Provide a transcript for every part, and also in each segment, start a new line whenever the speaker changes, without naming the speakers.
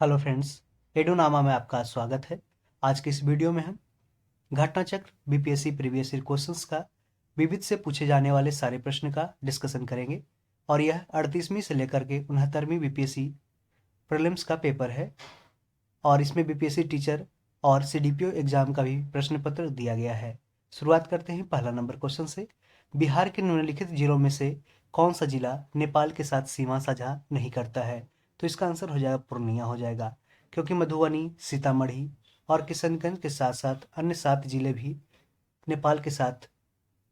Hello friends, एडोनामा में आपका स्वागत है। आज की इस वीडियो में हम घटना चक्र बीपीएससी प्रीवियस ईयर क्वेश्चंस का विविध से पूछे जाने वाले सारे प्रश्न का डिस्कशन करेंगे। और यह 38वीं से लेकर के 69वीं बीपीएससी प्रीलिम्स का पेपर है और इसमें बीपीएससी टीचर और सीडीपीओ एग्जाम का भी प्रश्न पत्र दिया गया है। शुरुआत करते हैं पहला नंबर क्वेश्चन से। बिहार के निम्नलिखित जिलों में से कौन सा जिला नेपाल के साथ सीमा साझा नहीं करता है? तो इसका आंसर हो जाएगा पूर्णिया हो जाएगा, क्योंकि मधुबनी, सीतामढ़ी और किशनगंज के साथ साथ अन्य 7 जिले भी नेपाल के साथ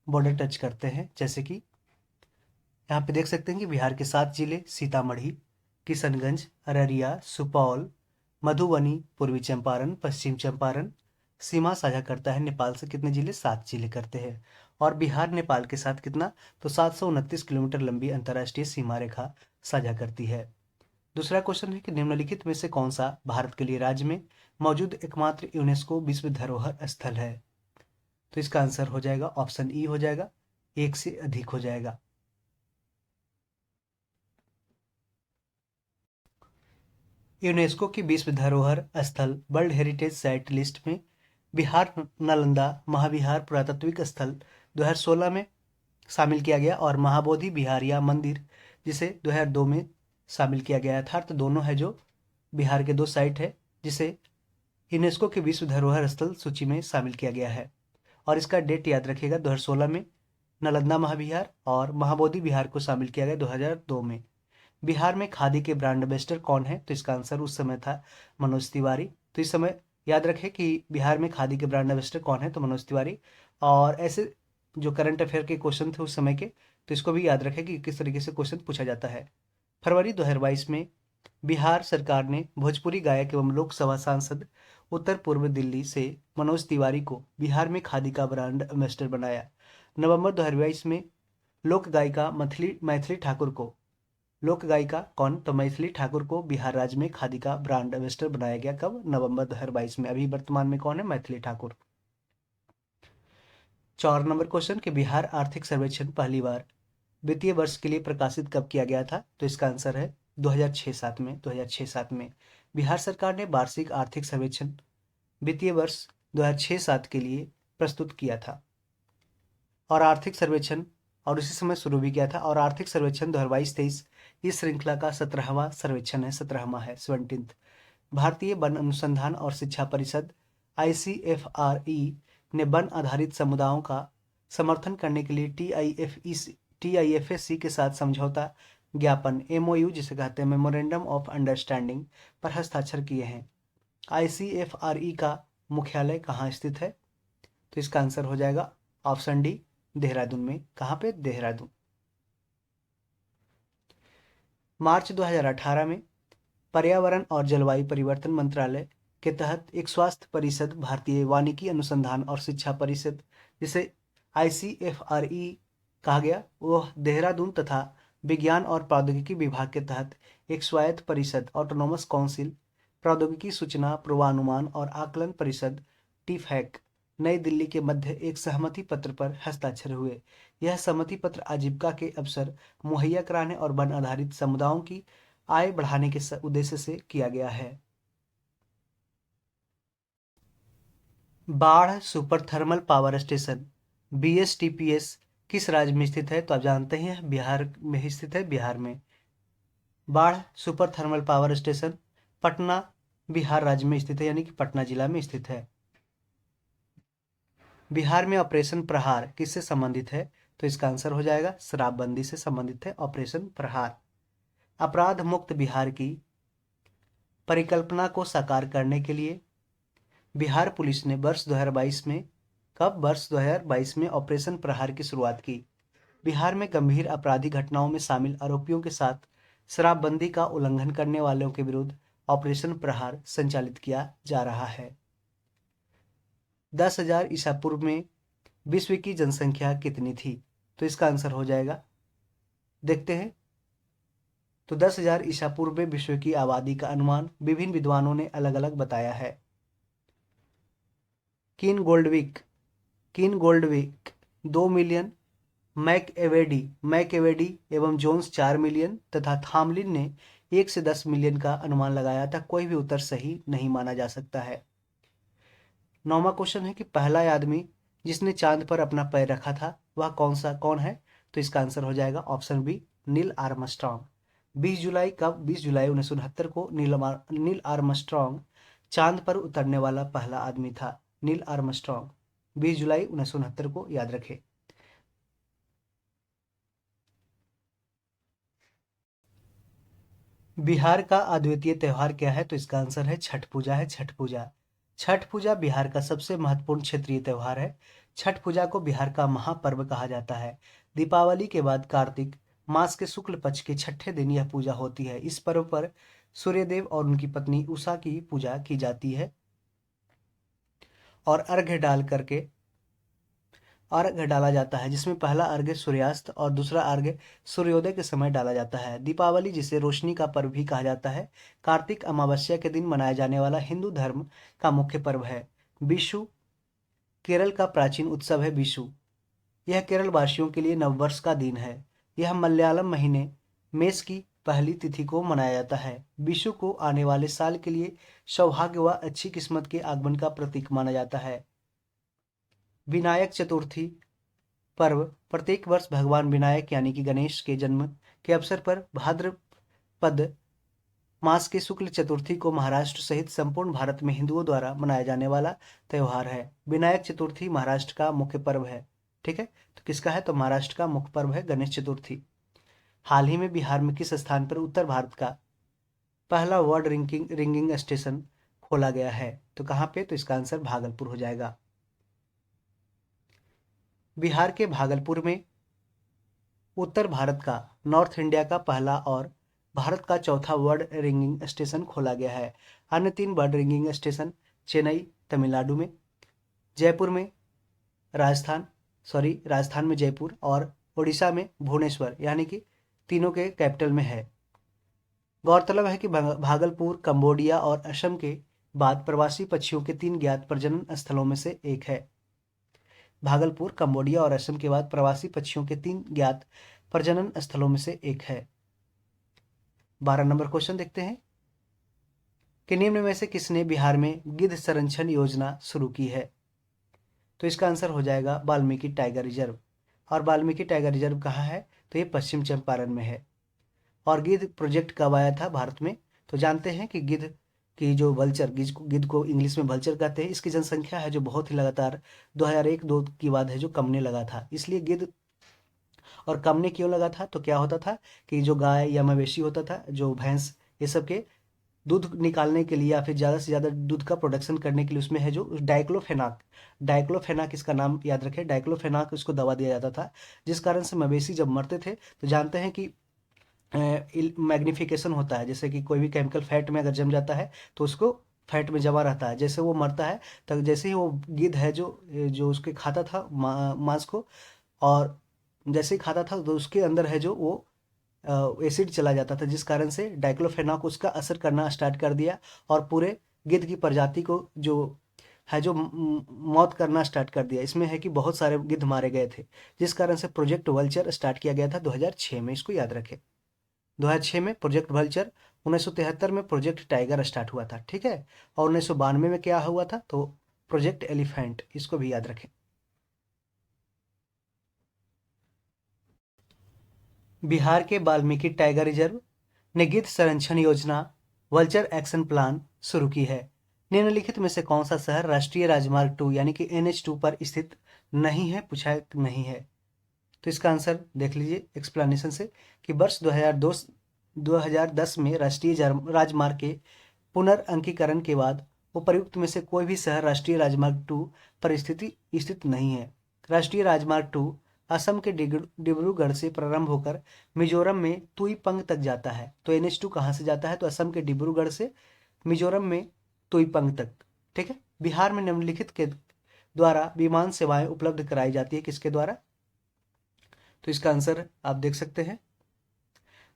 बॉर्डर टच करते हैं। जैसे कि यहाँ पे देख सकते हैं कि बिहार के 7 जिले सीतामढ़ी, किशनगंज, अररिया, सुपौल, मधुबनी, पूर्वी चंपारण, पश्चिम चंपारण सीमा साझा करता है नेपाल से। कितने जिले? 7 जिले करते हैं। और बिहार नेपाल के साथ कितना? तो 729 किलोमीटर लंबी अंतर्राष्ट्रीय सीमा रेखा साझा करती है। दूसरा क्वेश्चन है कि निम्नलिखित में से कौन सा भारत के लिए राज्य में मौजूद एकमात्र यूनेस्को विश्व धरोहर स्थल है? तो इसका आंसर हो जाएगा ऑप्शन ई हो जाएगा, एक से अधिक हो जाएगा। यूनेस्को की विश्व धरोहर स्थल वर्ल्ड हेरिटेज साइट लिस्ट में बिहार नालंदा महाविहार पुरातात्विक स्थल 2016 में शामिल किया गया और महाबोधि विहारिया मंदिर जिसे 2002 में शामिल किया गया था। तो दोनों है जो बिहार के 2 साइट है जिसे यूनेस्को के विश्व धरोहर स्थल सूची में शामिल किया गया है। और इसका डेट याद रखिएगा, 2016 में नालंदा महाविहार और महाबोधि विहार को शामिल किया गया 2002 में। बिहार में खादी के ब्रांड एम्बेसडर कौन है? तो इसका आंसर उस समय था मनोज तिवारी। तो इस समय याद रखें कि बिहार में खादी के ब्रांड एम्बेसडर कौन है? तो मनोज तिवारी। और ऐसे जो करंट अफेयर के क्वेश्चन थे उस समय के, तो इसको भी याद रखें कि किस तरीके से क्वेश्चन पूछा जाता है। फरवरी 2022 में बिहार सरकार ने भोजपुरी गायक एवं लोकसभा सांसद उत्तर पूर्व दिल्ली से मनोज तिवारी को बिहार में खादी का ब्रांड एम्बेसडर बनाया। नवंबर 2022 में लोक गायिका मैथिली ठाकुर को लोक गायिका कौन? तो मैथिली ठाकुर को बिहार राज्य में खादी का ब्रांड एम्बेसडर बनाया गया। कब? नवंबर 2022 में। अभी वर्तमान में कौन है? मैथिली ठाकुर। 4 नंबर क्वेश्चन कि बिहार आर्थिक सर्वेक्षण पहली बार वित्तीय वर्ष के लिए प्रकाशित कब किया गया था? तो इसका आंसर है 2006-7 में। 2006-7 में बिहार सरकार ने वार्षिक आर्थिक सर्वेक्षण वित्तीय वर्ष 2006-7 के लिए प्रस्तुत किया था। और आर्थिक सर्वेक्षण और उसी समय शुरू भी किया था। और आर्थिक सर्वेक्षण 2022-23 इस श्रृंखला का 17वां सर्वेक्षण है, 17वां है, 17th। भारतीय वन अनुसंधान और शिक्षा परिषद ICFRE ने वन आधारित समुदायों का समर्थन करने के लिए TIFSC के साथ समझौता ज्ञापन MOU जिसे कहते हैं मेमोरेंडम ऑफ अंडरस्टैंडिंग पर हस्ताक्षर किए हैं। ICFRE का मुख्यालय कहाँ स्थित है? तो इसका आंसर हो जाएगा ऑप्शन डी, देहरादून में। कहाँ पे? देहरादून। मार्च 2018 में पर्यावरण और जलवायु परिवर्तन मंत्रालय के तहत एक स्वास्थ्य परिषद भारतीय वानिकी अनुसंधान और शिक्षा परिषद जिसे ICFRE कहा गया, वह देहरादून तथा विज्ञान और प्रौद्योगिकी विभाग के तहत एक स्वायत्त परिषद ऑटोनोमस काउंसिल प्रौद्योगिकी सूचना पूर्वानुमान और आकलन परिषद TIFAC नई दिल्ली के मध्य एक सहमति पत्र पर हस्ताक्षर हुए। यह सहमति पत्र आजीविका के अवसर मुहैया कराने और वन आधारित समुदायों की आय बढ़ाने के उद्देश्य से किया गया है। बाढ़ super thermal power station BSTPS किस राज्य में स्थित है? तो आप जानते हैं बिहार में ही स्थित है। बिहार में बाढ़ super thermal power station Patna Bihar राज्य में स्थित है, यानी कि पटना जिला में स्थित है। बिहार में ऑपरेशन प्रहार किससे संबंधित है? तो इसका आंसर हो जाएगा शराबबंदी से संबंधित है ऑपरेशन प्रहार। अपराध मुक्त बिहार की परिकल्पना को साकार करने के लिए बिहार पुलिस ने वर्ष 2022 में वर्ष 2022 में ऑपरेशन प्रहार की शुरुआत की। बिहार में गंभीर आपराधिक घटनाओं में शामिल आरोपियों के साथ शराबबंदी का उल्लंघन करने वालों के विरुद्ध ऑपरेशन प्रहार संचालित किया जा रहा है। 10,000 ईसा पूर्व में विश्व की जनसंख्या कितनी थी? तो इसका आंसर हो जाएगा, देखते हैं। तो 10,000 ईसा पूर्व में विश्व की आबादी का अनुमान विभिन्न विद्वानों ने अलग अलग बताया है। किन गोल्डविक 2 मिलियन, मैकएवेडी एवं जोन्स 4 मिलियन तथा थामलिन ने 1 से 10 मिलियन का अनुमान लगाया था। कोई भी उत्तर सही नहीं माना जा सकता है। 9वां क्वेश्चन है कि पहला आदमी जिसने चांद पर अपना पैर रखा था वह कौन है? तो इसका आंसर हो जाएगा ऑप्शन बी, नील आर्मस्ट्रॉन्ग। 20 जुलाई 1969 को नील आर्मस्ट्रॉन्ग चांद पर उतरने वाला पहला आदमी था। नील आर्मस्ट्रॉन्ग 20 जुलाई 1969 को याद रखें। बिहार का अद्वितीय त्योहार क्या है? तो इसका आंसर है छठ पूजा है। छठ पूजा। छठ पूजा बिहार का सबसे महत्वपूर्ण क्षेत्रीय त्योहार है। छठ पूजा को बिहार का महापर्व कहा जाता है। दीपावली के बाद कार्तिक मास के शुक्ल पक्ष के छठे दिन यह पूजा होती है। इस पर्व पर सूर्यदेव और उनकी पत्नी उषा की पूजा की जाती है और अर्घ्य डाला जाता है, जिसमें पहला अर्घ्य सूर्यास्त और दूसरा अर्घ्य सूर्योदय के समय डाला जाता है। दीपावली, जिसे रोशनी का पर्व भी कहा जाता है, कार्तिक अमावस्या के दिन मनाया जाने वाला हिंदू धर्म का मुख्य पर्व है। विशु केरल का प्राचीन उत्सव है। विशु यह केरल वासियों के लिए नववर्ष का दिन है। यह मलयालम महीने मेष की पहली तिथि को मनाया जाता है। विशु को आने वाले साल के लिए सौभाग्य व अच्छी किस्मत के आगमन का प्रतीक माना जाता है। विनायक चतुर्थी पर्व प्रत्येक वर्ष भगवान विनायक यानी कि गणेश के जन्म के अवसर पर भाद्रपद मास की शुक्ल चतुर्थी को महाराष्ट्र सहित संपूर्ण भारत में हिंदुओं द्वारा मनाया जाने वाला त्योहार है। विनायक चतुर्थी महाराष्ट्र का मुख्य पर्व है। ठीक है, तो किसका है? तो महाराष्ट्र का मुख्य पर्व है गणेश चतुर्थी। हाल ही में बिहार में किस स्थान पर उत्तर भारत का पहला वर्ड रिंगिंग स्टेशन खोला गया है? तो कहाँ पे? तो इसका आंसर भागलपुर हो जाएगा। बिहार के भागलपुर में उत्तर भारत का, नॉर्थ इंडिया का पहला और भारत का चौथा बर्ड रिंगिंग स्टेशन खोला गया है। अन्य 3 bird ringing station Chennai Tamil Nadu में, जयपुर में राजस्थान में जयपुर और उड़ीसा में भुवनेश्वर, यानी कि तीनों के कैपिटल में है। गौरतलब है कि भागलपुर कंबोडिया और असम के बाद प्रवासी पक्षियों के 3 ज्ञात प्रजनन स्थलों में से एक है। भागलपुर, कंबोडिया और असम के बाद प्रवासी पक्षियों के 3 ज्ञात प्रजनन स्थलों में से एक है। 12 नंबर क्वेश्चन देखते हैं कि निम्न में से किसने बिहार में गिद्ध संरक्षण योजना शुरू की है? तो इसका आंसर हो जाएगा वाल्मीकि टाइगर रिजर्व। और वाल्मीकि टाइगर रिजर्व कहाँ है? तो ये पश्चिम चंपारण में है। और गिद्ध प्रोजेक्ट कब आया था भारत में? तो जानते हैं कि गिद्ध की जो गिद्ध को इंग्लिश में वल्चर कहते हैं, इसकी जनसंख्या है जो बहुत ही लगातार 2001-2 के बाद है जो कमने लगा था। इसलिए गिद्ध और कमने क्यों लगा था? तो क्या होता था कि जो गाय या मवेशी होता था, जो भैंस, ये सब के दूध निकालने के लिए या फिर ज़्यादा से ज़्यादा दूध का प्रोडक्शन करने के लिए उसमें है जो डाइक्लोफेनाक इसका नाम याद रखें। डाइक्लोफेनाक उसको दवा दिया जाता था, जिस कारण से मवेशी जब मरते थे तो जानते हैं कि मैग्निफिकेशन होता है। जैसे कि कोई भी केमिकल फैट में अगर जम जाता है तो उसको फैट में जमा रहता है। जैसे वो मरता है तब जैसे ही वो गिद्ध है जो जो उसके खाता था मांस को, और जैसे ही खाता था तो उसके अंदर है जो वो एसिड चला जाता था, जिस कारण से डाइक्लोफेनाक उसका असर करना स्टार्ट कर दिया और पूरे गिद्ध की प्रजाति को जो है जो मौत करना स्टार्ट कर दिया। इसमें है कि बहुत सारे गिद्ध मारे गए थे, जिस कारण से प्रोजेक्ट वल्चर स्टार्ट किया गया था 2006 में। इसको याद रखें, 2006 में प्रोजेक्ट वल्चर, 1973 में प्रोजेक्ट टाइगर स्टार्ट हुआ था। ठीक है, और 1992 में क्या हुआ था? तो प्रोजेक्ट एलिफेंट। इसको भी याद रखें। बिहार के वाल्मीकि टाइगर रिजर्व ने गिद्ध संरक्षण योजना वल्चर एक्शन प्लान शुरू की है। निम्नलिखित में से कौन सा शहर राष्ट्रीय राजमार्ग 2 यानी कि NH2 पर स्थित नहीं है? पूछा नहीं है। तो इसका आंसर देख लीजिए एक्सप्लेनेशन से कि वर्ष 2010 में राष्ट्रीय राजमार्ग के पुनर्अंकीकरण के बाद उपर्युक्त में से कोई भी शहर राष्ट्रीय राजमार्ग 2 पर स्थित नहीं है। राष्ट्रीय राजमार्ग 2 असम के डिब्रूगढ़ से प्रारंभ होकर मिजोरम में तुईपंग तक जाता है। तो NH2 कहाँ से जाता है? तो असम के डिब्रूगढ़ से मिजोरम में तुईपंग तक। ठीक है, बिहार में निम्नलिखित के द्वारा विमान सेवाएं उपलब्ध कराई जाती है। किसके द्वारा? तो इसका आंसर आप देख सकते हैं।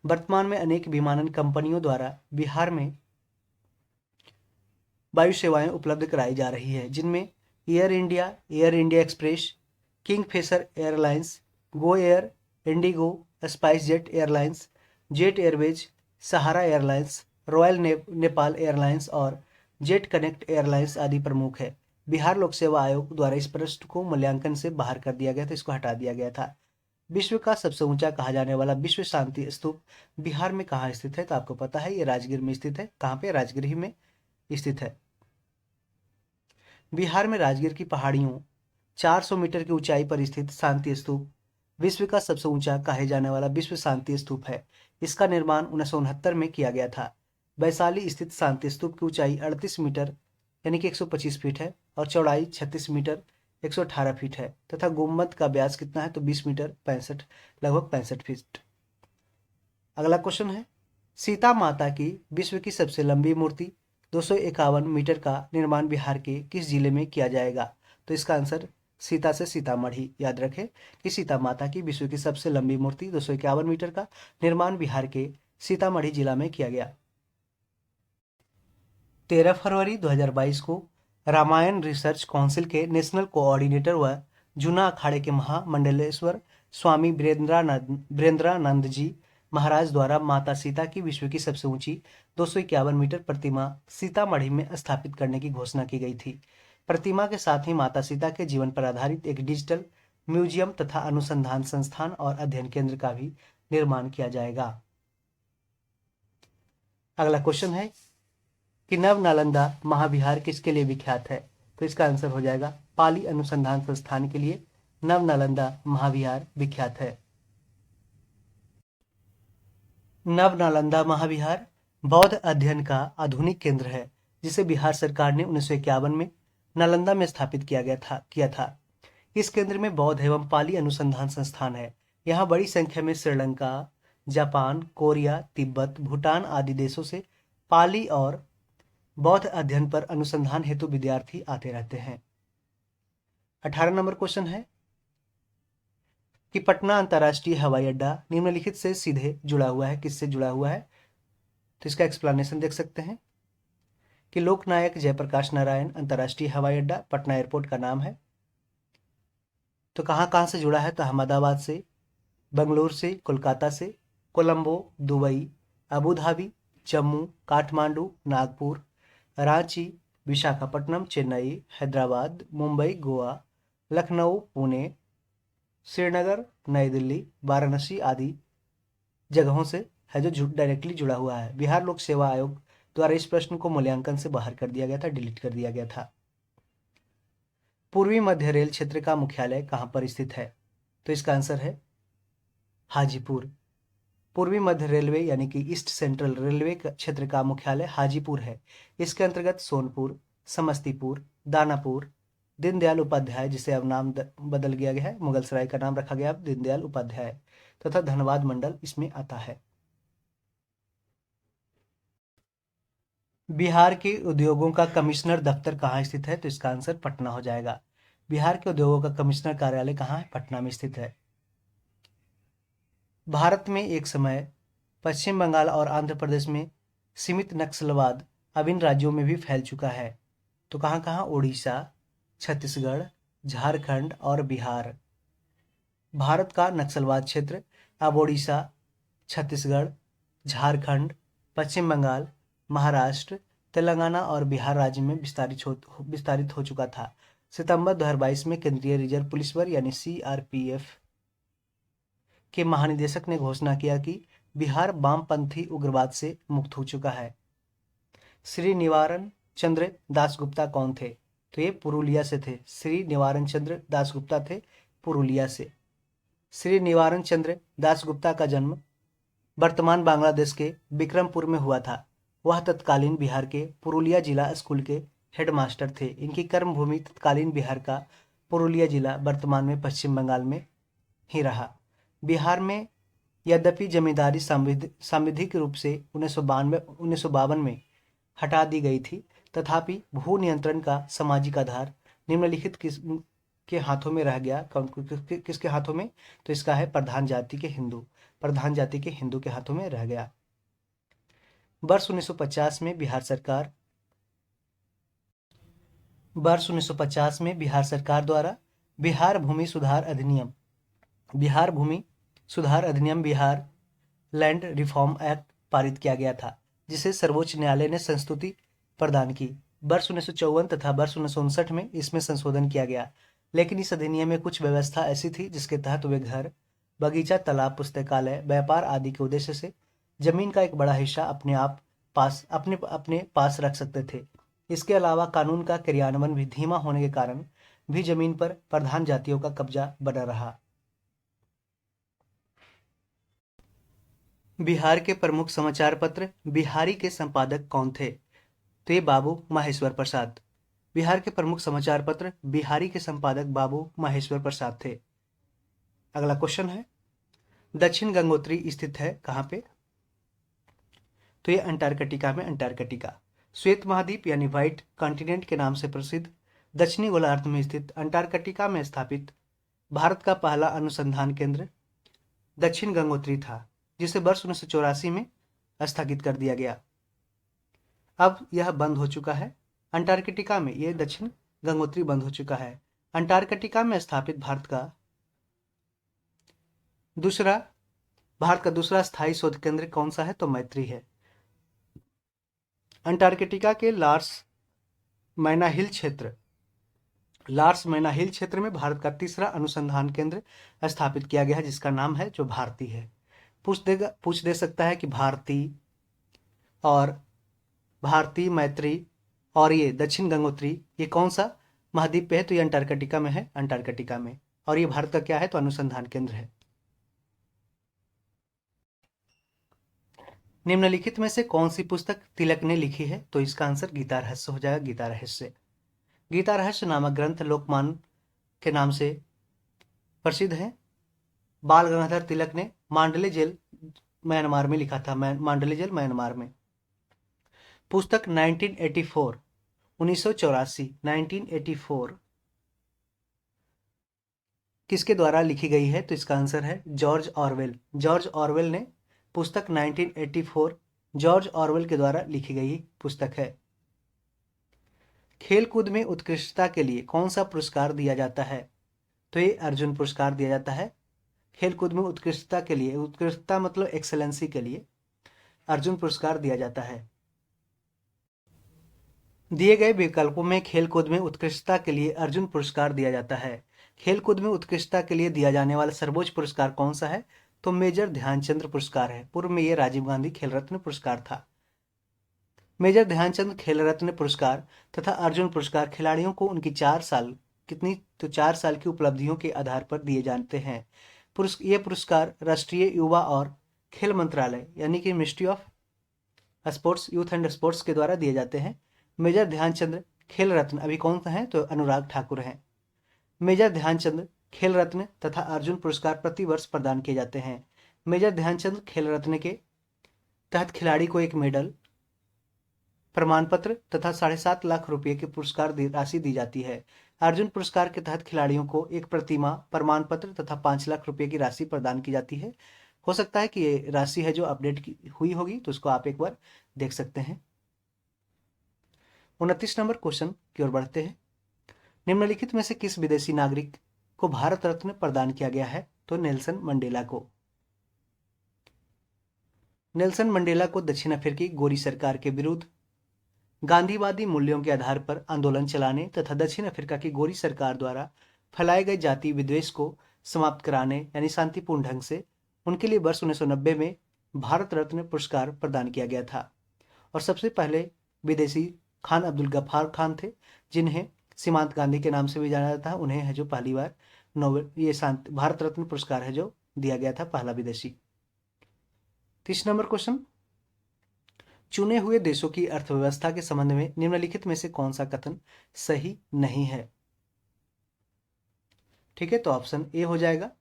वर्तमान में अनेक विमानन कंपनियों द्वारा बिहार में वायु सेवाएं उपलब्ध कराई जा रही है, जिनमें Air India Express, Kingfisher Airlines, Go Air, IndiGo, Spice Jet Airlines, Jet Airways, Sahara Airlines, Royal Nepal Airlines और जेट कनेक्ट एयरलाइंस आदि प्रमुख है। बिहार लोक सेवा आयोग द्वारा इस प्रश्न को मूल्यांकन से बाहर कर दिया गया था, इसको हटा दिया गया था। विश्व का सबसे ऊंचा कहा जाने वाला विश्व शांति स्तूप बिहार में कहाँ स्थित है? तो आपको पता है ये राजगीर में स्थित है। कहाँ पे? राजगीर ही में स्थित है। बिहार में राजगीर की पहाड़ियों 400 मीटर की ऊंचाई पर स्थित शांति स्तूप विश्व का सबसे ऊंचा कहे जाने वाला विश्व शांति स्तूप है। इसका निर्माण 1969 में किया गया था। वैशाली स्थित शांति स्तूप की ऊंचाई 38 मीटर यानी कि 125 फीट है और चौड़ाई 36 मीटर 118 फीट है तथा गुम्बद का व्यास कितना है? तो 20 मीटर 65 लगभग 65 फीट। अगला क्वेश्चन है, सीता माता की विश्व की सबसे लंबी मूर्ति 251 मीटर का निर्माण बिहार के किस जिले में किया जाएगा? तो इसका आंसर सीता से सीतामढ़ी। याद रखें कि सीता माता की विश्व की सबसे लंबी मूर्ति 251 मीटर का निर्माण बिहार के सीतामढ़ी जिला में किया गया। 13 फरवरी 2022 को रामायण रिसर्च काउंसिल के नेशनल कोऑर्डिनेटर व जूना अखाड़े के महामंडलेश्वर स्वामी वीरेंद्रानंद जी महाराज द्वारा माता सीता की विश्व की सबसे ऊंची 251 मीटर प्रतिमा सीतामढ़ी में स्थापित करने की घोषणा की गई थी। प्रतिमा के साथ ही माता सीता के जीवन पर आधारित एक डिजिटल म्यूजियम तथा अनुसंधान संस्थान और अध्ययन केंद्र का भी निर्माण किया जाएगा। अगला क्वेश्चन है कि नव नालंदा महाविहार किसके लिए विख्यात है? तो इसका आंसर हो जाएगा पाली अनुसंधान संस्थान के लिए नव नालंदा महाविहार विख्यात है। नव नालंदा महाविहार बौद्ध अध्ययन का आधुनिक केंद्र है जिसे बिहार सरकार ने 1951 में नालंदा में स्थापित किया था। इस केंद्र में बौद्ध एवं पाली अनुसंधान संस्थान है। यहाँ बड़ी संख्या में श्रीलंका, जापान, कोरिया, तिब्बत, भूटान आदि देशों से पाली और बौद्ध अध्ययन पर अनुसंधान हेतु विद्यार्थी आते रहते हैं। 18 नंबर क्वेश्चन है कि पटना अंतर्राष्ट्रीय हवाई अड्डा निम्नलिखित से सीधे जुड़ा हुआ है। किससे जुड़ा हुआ है? तो इसका एक्सप्लेनेशन देख सकते हैं कि लोकनायक जयप्रकाश नारायण अंतर्राष्ट्रीय हवाई अड्डा पटना एयरपोर्ट का नाम है। तो कहाँ कहाँ से जुड़ा है? तो अहमदाबाद से, बंगलुरु से, कोलकाता से, Colombo, Dubai, Abu Dhabi, Jammu, Kathmandu, Nagpur, Ranchi, Visakhapatnam, Chennai, Hyderabad, Mumbai, Goa, Lucknow, Pune, Srinagar, नई दिल्ली, वाराणसी आदि जगहों से है जो डायरेक्टली जुड़ा हुआ है। बिहार लोक सेवा आयोग द्वारा इस प्रश्न को मूल्यांकन से बाहर कर दिया गया था, डिलीट कर दिया गया था। पूर्वी मध्य रेल क्षेत्र का मुख्यालय कहाँ पर स्थित है? तो इसका आंसर है हाजीपुर। पूर्वी मध्य रेलवे यानी कि ईस्ट सेंट्रल रेलवे क्षेत्र का मुख्यालय हाजीपुर है। इसके अंतर्गत सोनपुर, समस्तीपुर, दानापुर, दीनदयाल उपाध्याय, जिसे अब नाम बदल गया है, मुगलसराय का नाम रखा गया अब दीनदयाल उपाध्याय, तथा धनबाद मंडल इसमें आता है। बिहार के उद्योगों का कमिश्नर दफ्तर कहाँ स्थित है? तो इसका आंसर पटना हो जाएगा। बिहार के उद्योगों का कमिश्नर कार्यालय कहाँ है? पटना में स्थित है। भारत में एक समय पश्चिम बंगाल और आंध्र प्रदेश में सीमित नक्सलवाद अब इन राज्यों में भी फैल चुका है। तो कहाँ कहाँ? उड़ीसा, छत्तीसगढ़, झारखंड और बिहार। भारत का नक्सलवाद क्षेत्र अब उड़ीसा, छत्तीसगढ़, झारखंड, पश्चिम बंगाल, महाराष्ट्र, तेलंगाना और बिहार राज्य में विस्तारित हो चुका था। सितंबर 2022 में केंद्रीय रिजर्व पुलिस बल यानी CRPF के महानिदेशक ने घोषणा किया कि बिहार वामपंथी उग्रवाद से मुक्त हो चुका है। श्री निवारण चंद्र दासगुप्ता कौन थे? तो ये पुरुलिया से थे। श्री निवारण चंद्र दासगुप्ता थे पुरुलिया से। श्री निवारण चंद्र दासगुप्ता का जन्म वर्तमान बांग्लादेश के विक्रमपुर में हुआ था। वह तत्कालीन बिहार के पुरुलिया जिला स्कूल के हेडमास्टर थे। इनकी कर्मभूमि तत्कालीन बिहार का पुरुलिया जिला वर्तमान में पश्चिम बंगाल में ही रहा। बिहार में यद्यपि जमींदारी सांविधिक रूप से 1952 में हटा दी गई थी, तथापि भू नियंत्रण का सामाजिक आधार निम्नलिखित के हाथों में रह गया। किसके हाथों में? तो इसका है प्रधान जाति के हिंदू के हाथों में रह गया। वर्ष 1950 में बिहार सरकार द्वारा बिहार भूमि सुधार अधिनियम, बिहार लैंड रिफॉर्म एक्ट पारित किया गया था, जिसे सर्वोच्च न्यायालय ने संस्तुति प्रदान की। वर्ष 1954 तथा वर्ष 1959 में इसमें संशोधन किया गया, लेकिन इस अधिनियम में कुछ व्यवस्था ऐसी थी जिसके तहत वे घर, बगीचा, तालाब, पुस्तकालय, व्यापार आदि के उद्देश्य से जमीन का एक बड़ा हिस्सा अपने पास रख सकते थे। इसके अलावा कानून का क्रियान्वयन भी धीमा होने के कारण भी जमीन पर प्रधान जातियों का कब्जा बना रहा। बिहार के प्रमुख समाचार पत्र बिहारी के संपादक कौन थे? तो ये बाबू माहेश्वर प्रसाद। बिहार के प्रमुख समाचार पत्र बिहारी के संपादक बाबू माहेश्वर प्रसाद थे। अगला क्वेश्चन है, दक्षिण गंगोत्री स्थित है कहाँ पे? तो ये अंटार्कटिका में। अंटार्कटिका श्वेत महाद्वीप यानी व्हाइट कॉन्टिनेंट के नाम से प्रसिद्ध दक्षिणी गोलार्ध में स्थित अंटार्कटिका में स्थापित भारत का पहला अनुसंधान केंद्र दक्षिण गंगोत्री था, जिसे वर्ष 1984 में स्थगित कर दिया गया। अब यह बंद हो चुका है। अंटार्कटिका में यह दक्षिण गंगोत्री बंद हो चुका है। अंटार्कटिका में स्थापित भारत का दूसरा स्थायी शोध केंद्र कौन सा है? तो मैत्री है। अंटार्कटिका के लार्स मैनाहिल क्षेत्र में भारत का तीसरा अनुसंधान केंद्र स्थापित किया गया है, जिसका नाम है जो भारती है। पूछ दे सकता है कि भारती, मैत्री और ये दक्षिण गंगोत्री ये कौन सा महाद्वीप पे है? तो ये अंटार्कटिका में है। अंटार्कटिका में। और ये भारत का क्या है? तो अनुसंधान केंद्र है। निम्नलिखित में से कौन सी पुस्तक तिलक ने लिखी है? तो इसका आंसर गीता रहस्य हो जाएगा। गीता रहस्य। गीता रहस्य नामक ग्रंथ लोकमान्य के नाम से प्रसिद्ध है। बाल गंगाधर तिलक ने मांडले जेल म्यांमार में लिखा था। मांडले जेल म्यांमार में। पुस्तक 1984 किसके द्वारा लिखी गई है? तो इसका आंसर है जॉर्ज ऑरवेल। जॉर्ज ऑरवेल ने पुस्तक 1984 जॉर्ज ऑरवेल के द्वारा लिखी गई पुस्तक है। खेलकूद में उत्कृष्टता के लिए कौन सा पुरस्कार दिया जाता है? तो ये अर्जुन पुरस्कार दिया जाता है। खेलकूद में उत्कृष्टता के लिए, उत्कृष्टता मतलब एक्सेलेंसी के लिए अर्जुन पुरस्कार दिया जाता है। दिए गए विकल्पों में खेलकूद में उत्कृष्टता के लिए अर्जुन पुरस्कार दिया जाता है। खेलकूद में उत्कृष्टता के लिए दिया जाने वाला सर्वोच्च पुरस्कार कौन सा है? तो मेजर ध्यानचंद पुरस्कार है। पूर्व में यह राजीव गांधी खेल रत्न पुरस्कार था। मेजर ध्यानचंद खेल रत्न पुरस्कार तथा अर्जुन पुरस्कार खिलाड़ियों को उनकी 4 साल की उपलब्धियों के आधार पर दिए जाते हैं। ये पुरस्कार राष्ट्रीय युवा और खेल मंत्रालय यानी कि ministry of sports, youth and sports के द्वारा दिए जाते हैं। मेजर ध्यानचंद खेल रत्न अभी कौन सा है? तो अनुराग ठाकुर हैं। मेजर ध्यानचंद खेल रत्न तथा अर्जुन पुरस्कार प्रति वर्ष प्रदान किए जाते हैं। मेजर ध्यानचंद खेल रत्न के तहत खिलाड़ी को एक मेडल, प्रमाण पत्र तथा 7.5 लाख रुपए की पुरस्कार राशि दी जाती है। अर्जुन पुरस्कार के तहत खिलाड़ियों को एक प्रतिमा, प्रमाण पत्र तथा 5 लाख रुपए की राशि प्रदान की जाती है। हो सकता है कि ये राशि है जो अपडेट हुई होगी, तो उसको आप एक बार देख सकते हैं। 29 नंबर क्वेश्चन की ओर बढ़ते हैं। निम्नलिखित में से किस विदेशी नागरिक को भारत रत्न प्रदान किया गया है? तो नेल्सन मंडेला को। नेल्सन मंडेला को दक्षिण अफ्रीकी गोरी सरकार के विरुद्ध गांधीवादी मूल्यों के आधार पर आंदोलन चलाने तथा दक्षिण अफ्रीका की गोरी सरकार द्वारा फैलाए गए जाति विद्वेष को समाप्त कराने यानी शांतिपूर्ण ढंग से उनके लिए वर्ष 1990 में भारत रत्न पुरस्कार प्रदान किया गया था। और सबसे पहले विदेशी खान अब्दुल गफ्फार खान थे, जिन्हें सीमांत गांधी के नाम से भी जाना जाता है। उन्हें है जो पहली बार भारत रत्न पुरस्कार है जो दिया गया था, पहला विदेशी। 30 नंबर क्वेश्चन, चुने हुए देशों की अर्थव्यवस्था के संबंध में निम्नलिखित में से कौन सा कथन सही नहीं है? ठीक है, तो ऑप्शन ए हो जाएगा।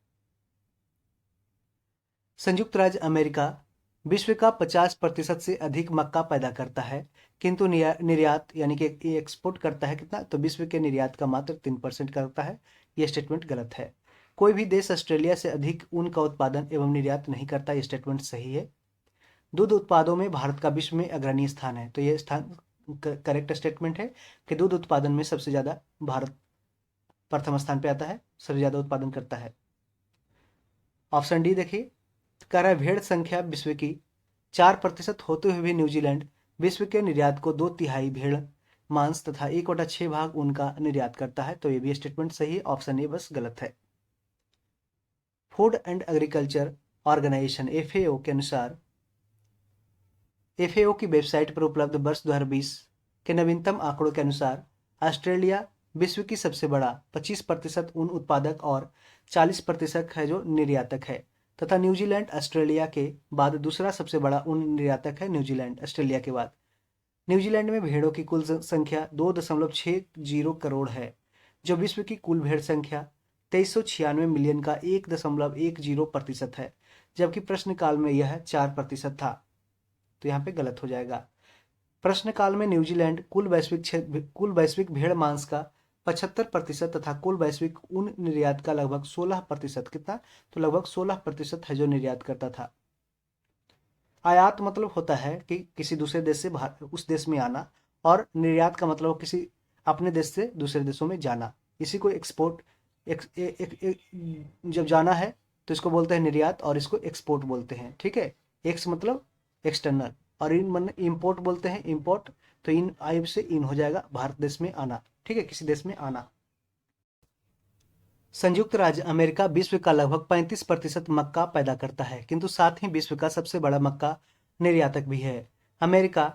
संयुक्त राज्य अमेरिका विश्व का 50% से अधिक मक्का पैदा करता है, किंतु निर्यात यानी कि एक्सपोर्ट करता है कितना? तो विश्व के निर्यात का मात्र 3% करता है। यह स्टेटमेंट गलत है। कोई भी देश ऑस्ट्रेलिया से अधिक ऊन का उत्पादन एवं निर्यात नहीं करता। यह स्टेटमेंट सही है। दूध उत्पादों में भारत का विश्व में अग्रणी स्थान है। तो यह स्थान करेक्ट स्टेटमेंट है कि दूध उत्पादन में सबसे ज्यादा भारत प्रथम स्थान पे आता है, सबसे ज्यादा उत्पादन करता है। ऑप्शन डी देखिए, कह रहा है भेड़ संख्या विश्व की 4% होते हुए भी न्यूजीलैंड विश्व के निर्यात को 2/3 भेड़ मांस तथा 1/6 भाग ऊन का निर्यात करता है। तो ये भी स्टेटमेंट सही है, ऑप्शन ए बस गलत है। Food and agriculture organization FAO के अनुसार एफएओ की वेबसाइट पर उपलब्ध वर्ष 2020 के नवीनतम आंकड़ों के अनुसार ऑस्ट्रेलिया विश्व की सबसे बड़ा 25% ऊन उत्पादक और 40% है जो निर्यातक है, तथा न्यूजीलैंड ऑस्ट्रेलिया के बाद दूसरा सबसे बड़ा ऊन निर्यातक है। न्यूजीलैंड ऑस्ट्रेलिया के बाद न्यूजीलैंड में भेड़ों की कुल संख्या 2.60 करोड़ है, जो विश्व की कुल भेड़ संख्या 2396 मिलियन का 1.10% है, जबकि प्रश्नकाल में यह 4% था। तो यहाँ पे गलत हो जाएगा। प्रश्नकाल में न्यूजीलैंड कुल वैश्विक भेड़ मांस का 75% तथा कुल वैश्विक ऊन निर्यात का लगभग 16%, कितना, तो लगभग 16% है जो निर्यात करता था। आयात मतलब होता है कि किसी दूसरे देश से उस देश में आना, और निर्यात का मतलब किसी अपने देश से दूसरे देशों में जाना। इसी को एक्सपोर्ट जब जाना है तो इसको बोलते हैं निर्यात, और इसको एक्सपोर्ट बोलते हैं। ठीक है, एक्स मतलब एक्सटर्नल, और इन मन इम्पोर्ट बोलते हैं इम्पोर्ट। तो इन आयब से इन हो जाएगा भारत देश में आना। ठीक है, किसी देश में आना। संयुक्त राज्य अमेरिका विश्व का लगभग 35% मक्का पैदा करता है, किंतु साथ ही विश्व का सबसे बड़ा मक्का निर्यातक भी है। अमेरिका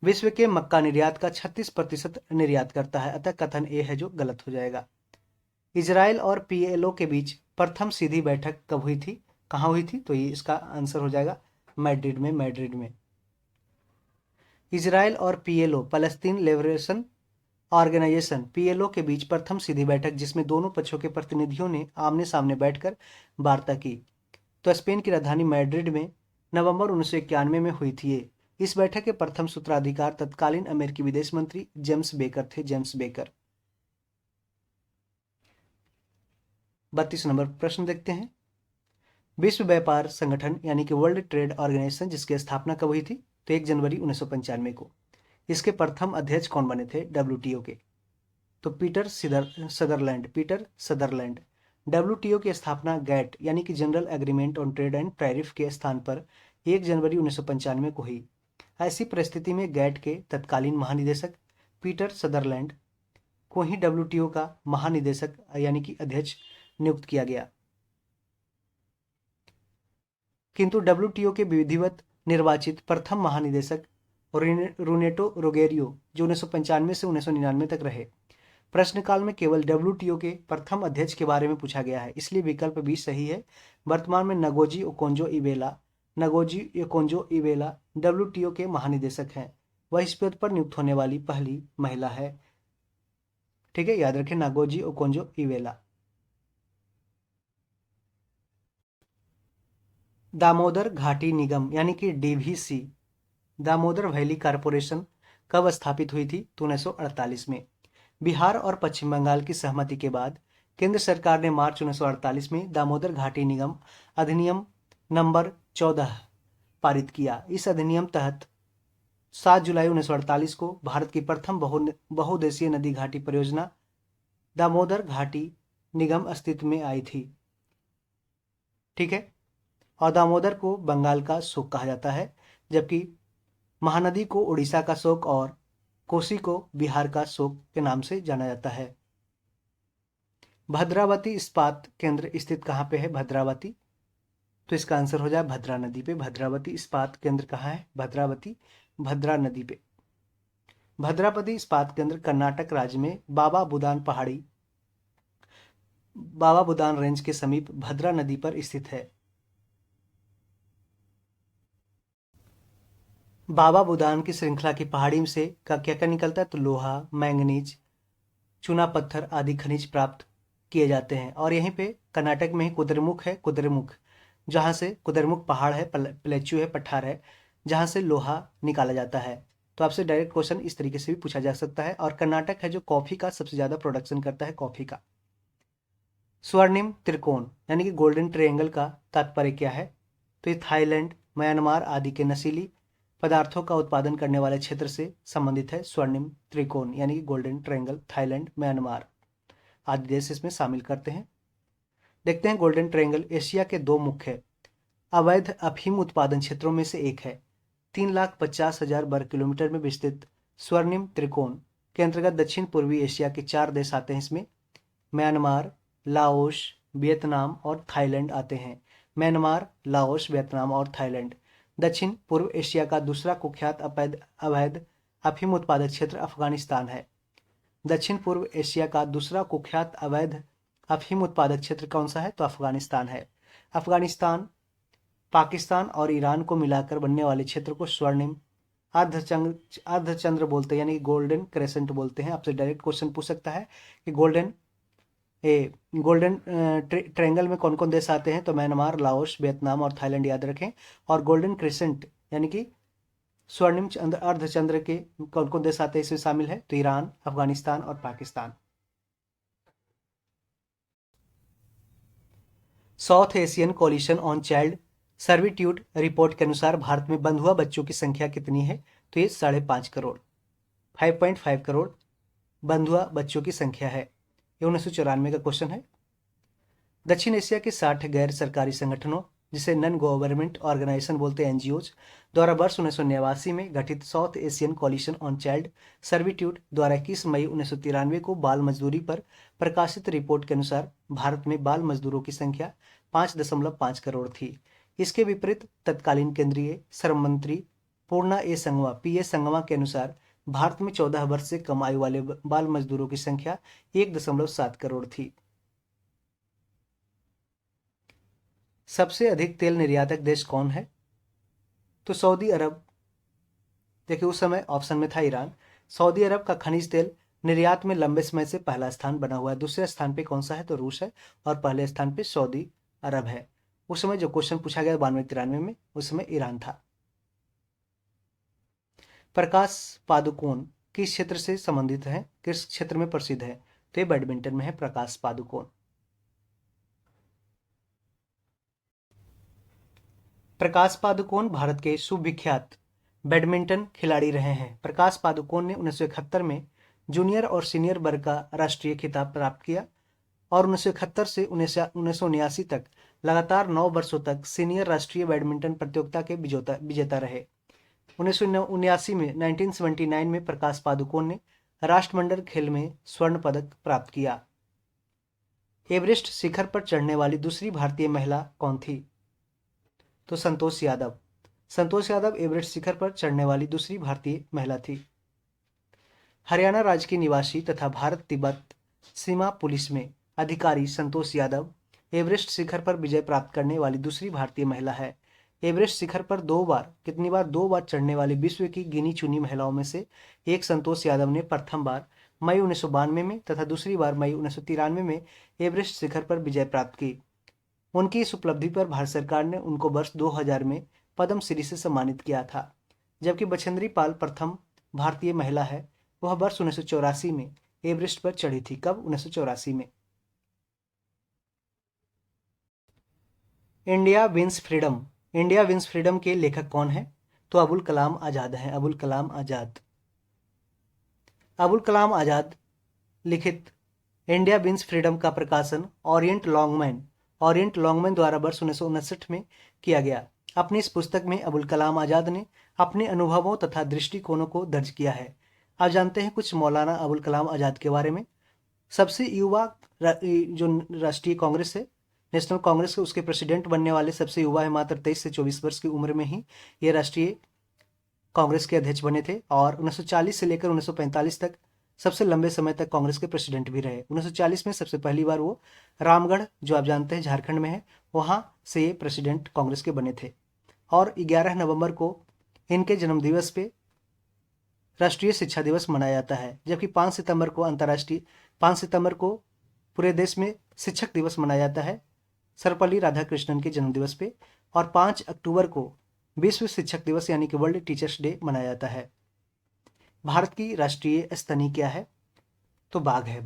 विश्व के मक्का निर्यात का 36% निर्यात करता है, अतः कथन ए है जो गलत हो जाएगा। इजराइल और पीएलओ के बीच प्रथम सीधी बैठक कब हुई थी, कहाँ हुई थी, तो ये इसका आंसर हो जाएगा मैड्रिड में। इजराइल और PLO Palestine Liberation Organization PLO के बीच प्रथम सीधी बैठक, जिसमें दोनों पक्षों के प्रतिनिधियों ने आमने सामने बैठकर वार्ता की, तो स्पेन की राजधानी मैड्रिड में नवंबर 1991 में हुई थी। इस बैठक के प्रथम सूत्राधिकार तत्कालीन अमेरिकी विदेश मंत्री जेम्स बेकर थे। James baker. 32 नंबर प्रश्न देखते हैं। विश्व व्यापार संगठन यानी कि वर्ल्ड ट्रेड ऑर्गेनाइजेशन, जिसकी स्थापना कब हुई थी, तो 1 जनवरी 1995 को। इसके प्रथम अध्यक्ष कौन बने थे डब्ल्यूटीओ के, तो पीटर सदरलैंड। डब्ल्यूटीओ की स्थापना गैट यानी कि general agreement on trade and tariff के स्थान पर 1 जनवरी 1995 को हुई। ऐसी परिस्थिति में गैट के तत्कालीन महानिदेशक पीटर सदरलैंड को ही डब्ल्यूटीओ का महानिदेशक यानी कि अध्यक्ष नियुक्त किया गया, किंतु डब्ल्यूटीओ के विधिवत निर्वाचित प्रथम महानिदेशक रूनेटो रोगेरियो, जो 1995 से 1999 तक रहे। प्रश्नकाल में केवल डब्ल्यूटीओ के प्रथम अध्यक्ष के बारे में पूछा गया है, इसलिए विकल्प बी सही है। वर्तमान में नगोजी ओकोंजो इवेला डब्ल्यूटीओ के महानिदेशक हैं। वह इस पद पर नियुक्त होने वाली पहली महिला है। ठीक है, याद रखें, नागोजी ओकोंजो इवेला। दामोदर घाटी निगम यानी कि डीवीसी, दामोदर वैली कारपोरेशन, कब स्थापित हुई थी, तो 1948 में। बिहार और पश्चिम बंगाल की सहमति के बाद केंद्र सरकार ने मार्च 1948 में दामोदर घाटी निगम अधिनियम नंबर 14 पारित किया। इस अधिनियम तहत 7 जुलाई 1948 को भारत की प्रथम बहुउद्देशीय नदी घाटी परियोजना दामोदर घाटी निगम अस्तित्व में आई थी। ठीक है, और दामोदर को बंगाल का शोक कहा जाता है, जबकि महानदी को उड़ीसा का शोक और कोसी को बिहार का शोक के नाम से जाना जाता है। भद्रावती इस्पात केंद्र स्थित कहाँ पे है, भद्रावती, तो इसका आंसर हो जाए भद्रा नदी पे। भद्रावती इस्पात केंद्र कहाँ है, भद्रा नदी पे। भद्रावती इस्पात केंद्र कर्नाटक राज्य में बाबा बुदान रेंज के समीप भद्रा नदी पर स्थित है। बाबा बुदान की श्रृंखला की पहाड़ी से क्या क्या निकलता है, तो लोहा, मैंगनीज, चूना पत्थर आदि खनिज प्राप्त किए जाते हैं। और यहीं पे कर्नाटक में ही कुद्रेमुख जहाँ से कुद्रेमुख पहाड़ है, प्लेच्यू है, पठार है, जहाँ से लोहा निकाला जाता है। तो आपसे डायरेक्ट क्वेश्चन इस तरीके से भी पूछा जा सकता है। और कर्नाटक है जो कॉफी का सबसे ज्यादा प्रोडक्शन करता है, कॉफी का। स्वर्णिम त्रिकोण यानी कि गोल्डन ट्रायंगल का तात्पर्य क्या है, तो ये थाईलैंड, म्यांमार आदि के नशीली पदार्थों का उत्पादन करने वाले क्षेत्र से संबंधित है। स्वर्णिम त्रिकोण यानी कि गोल्डन ट्रायंगल थाईलैंड, म्यांमार आदि देश इसमें शामिल करते हैं। देखते हैं गोल्डन ट्रायंगल एशिया के 2 मुख्य अवैध अफीम उत्पादन क्षेत्रों में से एक है। 3,50,000 वर्ग किलोमीटर में विस्तृत स्वर्णिम त्रिकोण के अंतर्गत दक्षिण पूर्वी एशिया के 4 देश आते हैं। इसमें म्यांमार, लाओस, वियतनाम और थाईलैंड आते हैं। म्यांमार, लाओस, वियतनाम और थाईलैंड। दक्षिण पूर्व एशिया का दूसरा कुख्यात अवैध अफीम उत्पादक क्षेत्र अफगानिस्तान है। दक्षिण पूर्व एशिया का दूसरा कुख्यात अवैध अफीम उत्पादक क्षेत्र कौन सा है? तो अफगानिस्तान है। अफगानिस्तान, पाकिस्तान और ईरान को मिलाकर बनने वाले क्षेत्र को स्वर्णिम अर्धचंद्र बोलते हैं, यानी गोल्डन क्रेसेंट बोलते हैं। आपसे डायरेक्ट क्वेश्चन पूछ सकता है कि गोल्डन ट्रायंगल में कौन कौन देश आते हैं? तो म्यांमार, लाओस, वियतनाम और थाईलैंड याद रखें। और गोल्डन क्रेसेंट यानी कि स्वर्णिम अर्धचंद्र के कौन कौन देश आते हैं इसमें शामिल है? तो ईरान, अफगानिस्तान और Pakistan. South Asian Coalition on Child Servitude report के अनुसार भारत में बंद हुआ बच्चों की संख्या कितनी है? तो ये 5.5 करोड़, 5.5 करोड़ बंद हुआ बच्चों की संख्या है। ये 1994 का क्वेश्चन है। दक्षिण एशिया के 60 गैर सरकारी संगठनों, जिसे नॉन गवर्नमेंट ऑर्गेनाइजेशन बोलते हैं, एनजीओज, द्वारा वर्ष 1989 में गठित South Asian Coalition on Child Servitude द्वारा 21 मई 1993 को बाल मजदूरी पर प्रकाशित रिपोर्ट के अनुसार भारत में बाल मजदूरों की संख्या 5.5 करोड़ थी। इसके विपरीत तत्कालीन केंद्रीय श्रम मंत्री पूर्णा ए संगमा पी.ए. संगमा के अनुसार भारत में 14 वर्ष से कम आयु वाले बाल मजदूरों की संख्या 1.7 करोड़ थी। सबसे अधिक तेल निर्यातक देश कौन है? तो सऊदी अरब। देखिए उस समय ऑप्शन में था ईरान। सऊदी अरब का खनिज तेल निर्यात में लंबे समय से पहला स्थान बना हुआ है। दूसरे स्थान पे कौन सा है? तो रूस है। और पहले स्थान पे सऊदी अरब है। उस समय जो क्वेश्चन पूछा गया 92-93 में, उस समय ईरान था। प्रकाश पादुकोण किस क्षेत्र से संबंधित है, किस क्षेत्र में प्रसिद्ध है? तो ये बैडमिंटन में है प्रकाश पादुकोण। प्रकाश पादुकोण भारत के सुविख्यात बैडमिंटन खिलाड़ी रहे हैं। प्रकाश पादुकोण ने 1971 में जूनियर और सीनियर वर्ग का राष्ट्रीय खिताब प्राप्त किया और 1971 से 1979 तक लगातार 9 वर्षों तक सीनियर राष्ट्रीय बैडमिंटन प्रतियोगिता के विजेता रहे। 1979 में 1979 में प्रकाश पादुकोण ने राष्ट्रमंडल खेल में स्वर्ण पदक प्राप्त किया। एवरेस्ट शिखर पर चढ़ने वाली दूसरी भारतीय महिला कौन थी? तो संतोष यादव। संतोष यादव एवरेस्ट शिखर पर चढ़ने वाली दूसरी भारतीय महिला थी। हरियाणा राज्य की निवासी तथा भारत तिब्बत सीमा पुलिस में अधिकारी संतोष यादव एवरेस्ट शिखर पर विजय प्राप्त करने वाली दूसरी भारतीय महिला है। एवरेस्ट शिखर पर 2 बार चढ़ने वाली विश्व की गिनी चुनी महिलाओं में से एक संतोष यादव ने प्रथम बार मई 1992 में तथा दूसरी बार मई 1993 में एवरेस्ट शिखर पर विजय प्राप्त की। उनकी इस उपलब्धि पर भारत सरकार ने उनको वर्ष 2000 में पद्म श्री से सम्मानित किया था। जबकि बछेंद्री पाल प्रथम भारतीय महिला है, वह वर्ष 1984 में एवरेस्ट पर चढ़ी थी। कब? 1984 में। इंडिया विंस फ्रीडम के लेखक कौन है? तो अबुल कलाम आजाद हैं। अबुल कलाम आजाद लिखित इंडिया विंस फ्रीडम का प्रकाशन ओरिएंट लॉन्गमैन द्वारा वर्ष 1959 में किया गया। अपनी इस पुस्तक में अबुल कलाम आजाद ने अपने अनुभवों तथा दृष्टिकोणों को दर्ज किया है। आप जानते हैं कुछ मौलाना अबुल कलाम आजाद के बारे में। सबसे युवा जो राष्ट्रीय कांग्रेस है, नेशनल कांग्रेस के, उसके प्रेसिडेंट बनने वाले सबसे युवा है। मात्र 23 से 24 वर्ष की उम्र में ही ये राष्ट्रीय कांग्रेस के अध्यक्ष बने थे और 1940 से लेकर 1945 तक सबसे लंबे समय तक कांग्रेस के प्रेसिडेंट भी रहे। 1940 में सबसे पहली बार वो रामगढ़, जो आप जानते हैं झारखंड में है, वहां से ये प्रेसिडेंट कांग्रेस के बने थे। और 11 नवंबर को इनके जन्मदिवस पे राष्ट्रीय शिक्षा दिवस मनाया जाता है। जबकि 5 सितंबर को पूरे देश में शिक्षक दिवस मनाया जाता है, सर्वपल्ली राधाकृष्णन के जन्मदिवस पे। और 5 अक्टूबर को विश्व शिक्षक दिवस यानी कि वर्ल्ड टीचर्स डे मनाया जाता है। भारत की राष्ट्रीय स्तनी क्या है? तो बाघ है।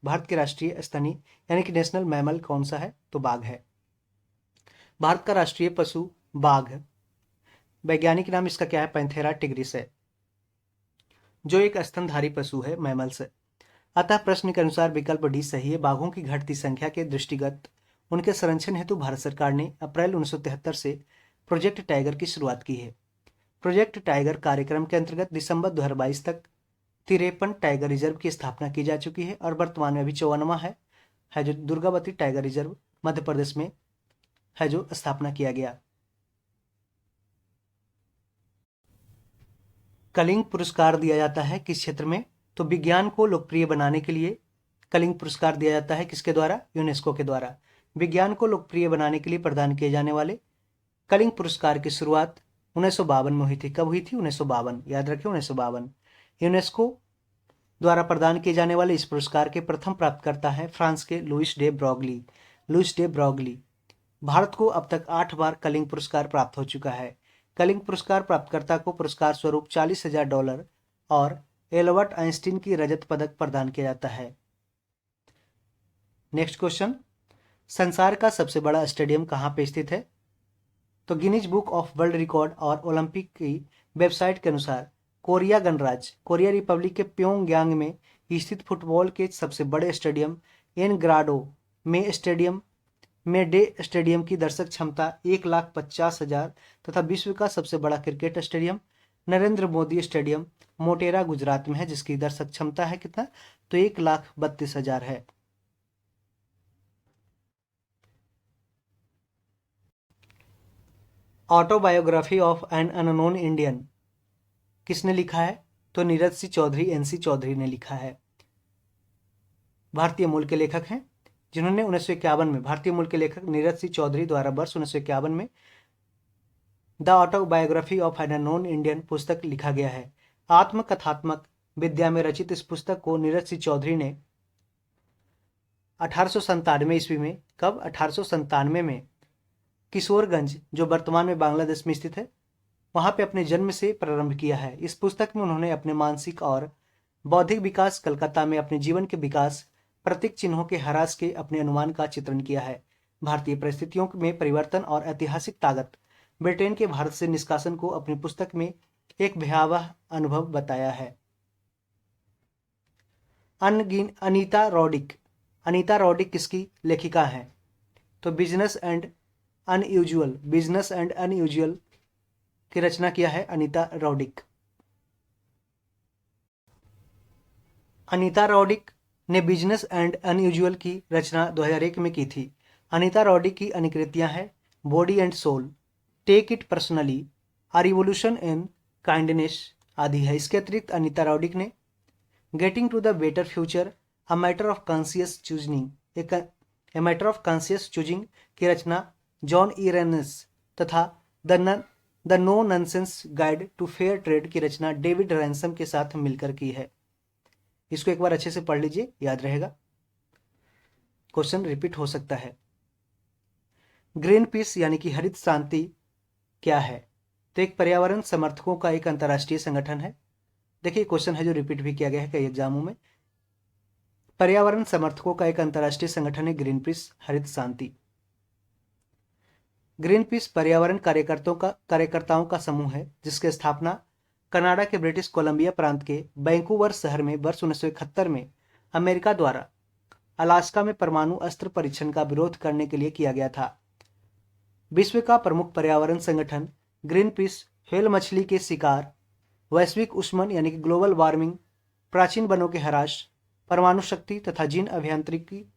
भारत की राष्ट्रीय स्तनी यानी कि नेशनल मैमल कौन सा है? तो बाघ है। भारत का राष्ट्रीय पशु बाघ, वैज्ञानिक नाम इसका क्या है? पैंथेरा टिग्रिस है, जो एक स्तनधारी पशु है, मैमल्स है। अतः प्रश्न के अनुसार विकल्प डी सही है। बाघों की घटती संख्या के दृष्टिगत उनके संरक्षण हेतु भारत सरकार ने अप्रैल 1973 से प्रोजेक्ट टाइगर की शुरुआत की है। प्रोजेक्ट टाइगर कार्यक्रम के अंतर्गत दिसंबर 2022 तक 53 टाइगर रिजर्व की स्थापना की जा चुकी है और वर्तमान में अभी 54वां है जो दुर्गावती टाइगर रिजर्व मध्य प्रदेश में है जो स्थापना किया गया। कलिंग पुरस्कार दिया जाता है किस क्षेत्र में? तो विज्ञान को लोकप्रिय बनाने के लिए कलिंग पुरस्कार दिया जाता है किसके द्वारा? यूनेस्को के द्वारा। विज्ञान को लोकप्रिय बनाने के लिए प्रदान किए जाने वाले कलिंग पुरस्कार की शुरुआत 1952 में हुई थी। कब हुई थी? 1952। याद रखें 1952। यूनेस्को द्वारा प्रदान किए जाने वाले इस पुरस्कार के प्रथम प्राप्तकर्ता हैं फ्रांस के Louis de Broglie. Louis de Broglie. Bharat को अब तक 8 बार कलिंग पुरस्कार प्राप्त हो चुका है। कलिंग पुरस्कार प्राप्तकर्ता को पुरस्कार स्वरूप $40,000 और एल्बर्ट आइंस्टीन की रजत पदक प्रदान किया जाता है। नेक्स्ट क्वेश्चन, संसार का सबसे बड़ा स्टेडियम कहाँ पे स्थित है? तो Guinness book of world record और ओलंपिक की वेबसाइट के अनुसार कोरिया गणराज्य कोरिया रिपब्लिक के प्योंगयांग में स्थित फुटबॉल के सबसे बड़े स्टेडियम एनग्राडो में डे स्टेडियम की दर्शक क्षमता 1,50,000 तथा विश्व का सबसे बड़ा cricket stadium Narendra Modi stadium Motera Gujarat में है, जिसकी दर्शक क्षमता है कितना? तो 1,32,000 है। Autobiography of an unknown Indian किसने लिखा है? तो नीरज सी चौधरी NC चौधरी ने लिखा है। भारतीय मूल के लेखक हैं जिन्होंने 1951 में भारतीय मूल के लेखक नीरज सी चौधरी द्वारा वर्ष 1951 में the autobiography of an unknown Indian पुस्तक लिखा गया है। आत्मकथात्मक विद्या में रचित इस पुस्तक को नीरज सी चौधरी ने 1897 ईस्वी में, कब? 1897 में किशोरगंज, जो वर्तमान में बांग्लादेश में स्थित है, वहां पे अपने जन्म से प्रारंभ किया है। इस पुस्तक में उन्होंने अपने मानसिक और बौद्धिक विकास, कलकत्ता में अपने जीवन के विकास, प्रतीक चिन्हों के ह्रास के अपने अनुमान का चित्रण किया है। भारतीय परिस्थितियों में परिवर्तन और ऐतिहासिक ताकत, ब्रिटेन के भारत से निष्कासन को अपनी पुस्तक में एक भयावह अनुभव बताया है। अनीता रॉडिक किसकी लेखिका है? तो बिजनेस एंड अनयूजुअल की रचना किया है अनीता रॉडिक। अनीता रॉडिक ने बिजनेस एंड अनयूजुअल की रचना 2001 में की थी। अनीता रॉडिक की अनुकृतियां हैं body and soul, take it personally, a revolution in kindness आदि है। इसके अतिरिक्त अनीता रॉडिक ने getting to the better future, a matter of conscious choosing की रचना जॉन ई रेनस तथा the no nonsense guide to fair trade की रचना डेविड रैंसम के साथ मिलकर की है। इसको एक बार अच्छे से पढ़ लीजिए, याद रहेगा, क्वेश्चन रिपीट हो सकता है। ग्रीन पीस यानी कि हरित शांति क्या है? तो एक पर्यावरण समर्थकों का एक अंतर्राष्ट्रीय संगठन है। देखिए क्वेश्चन है जो रिपीट भी किया गया है कई एग्जामों में। पर्यावरण समर्थकों का एक अंतर्राष्ट्रीय संगठन है ग्रीन पीस, हरित शांति। ग्रीन पीस पर्यावरण कार्यकर्ताओं का समूह है जिसकी स्थापना कनाडा के ब्रिटिश कोलंबिया प्रांत के वैंकूवर शहर में वर्ष 1971 में अमेरिका द्वारा अलास्का में परमाणु अस्त्र परीक्षण का विरोध करने के लिए किया गया था। विश्व का प्रमुख पर्यावरण संगठन ग्रीन पीस व्हेल मछली के शिकार, वैश्विक ऊष्मन यानी कि ग्लोबल वार्मिंग, प्राचीन वनों के ह्रास, परमाणु शक्ति तथा जीन अभियांत्रिकी,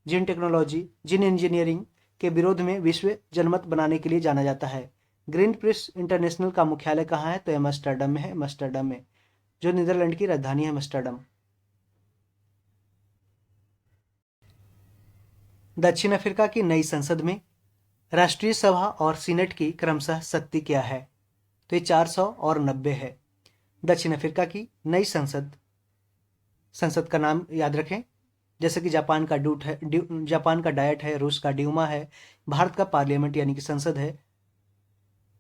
जीन टेक्नोलॉजी, जीन इंजीनियरिंग के विरोध में विश्व जनमत बनाने के लिए जाना जाता है। ग्रीन पीस इंटरनेशनल का मुख्यालय कहाँ है? तो एम्स्टर्डम में है, एम्स्टर्डम में, जो नीदरलैंड की राजधानी है एम्स्टर्डम। दक्षिण अफ्रीका की नई संसद में राष्ट्रीय सभा और सीनेट की क्रमशः शक्ति क्या है? तो ये 400 और 90 है। दक्षिण अफ्रीका की नई संसद का नाम याद रखें, जैसे कि जापान का डायट है, रूस का ड्यूमा है, भारत का पार्लियामेंट यानी कि संसद है।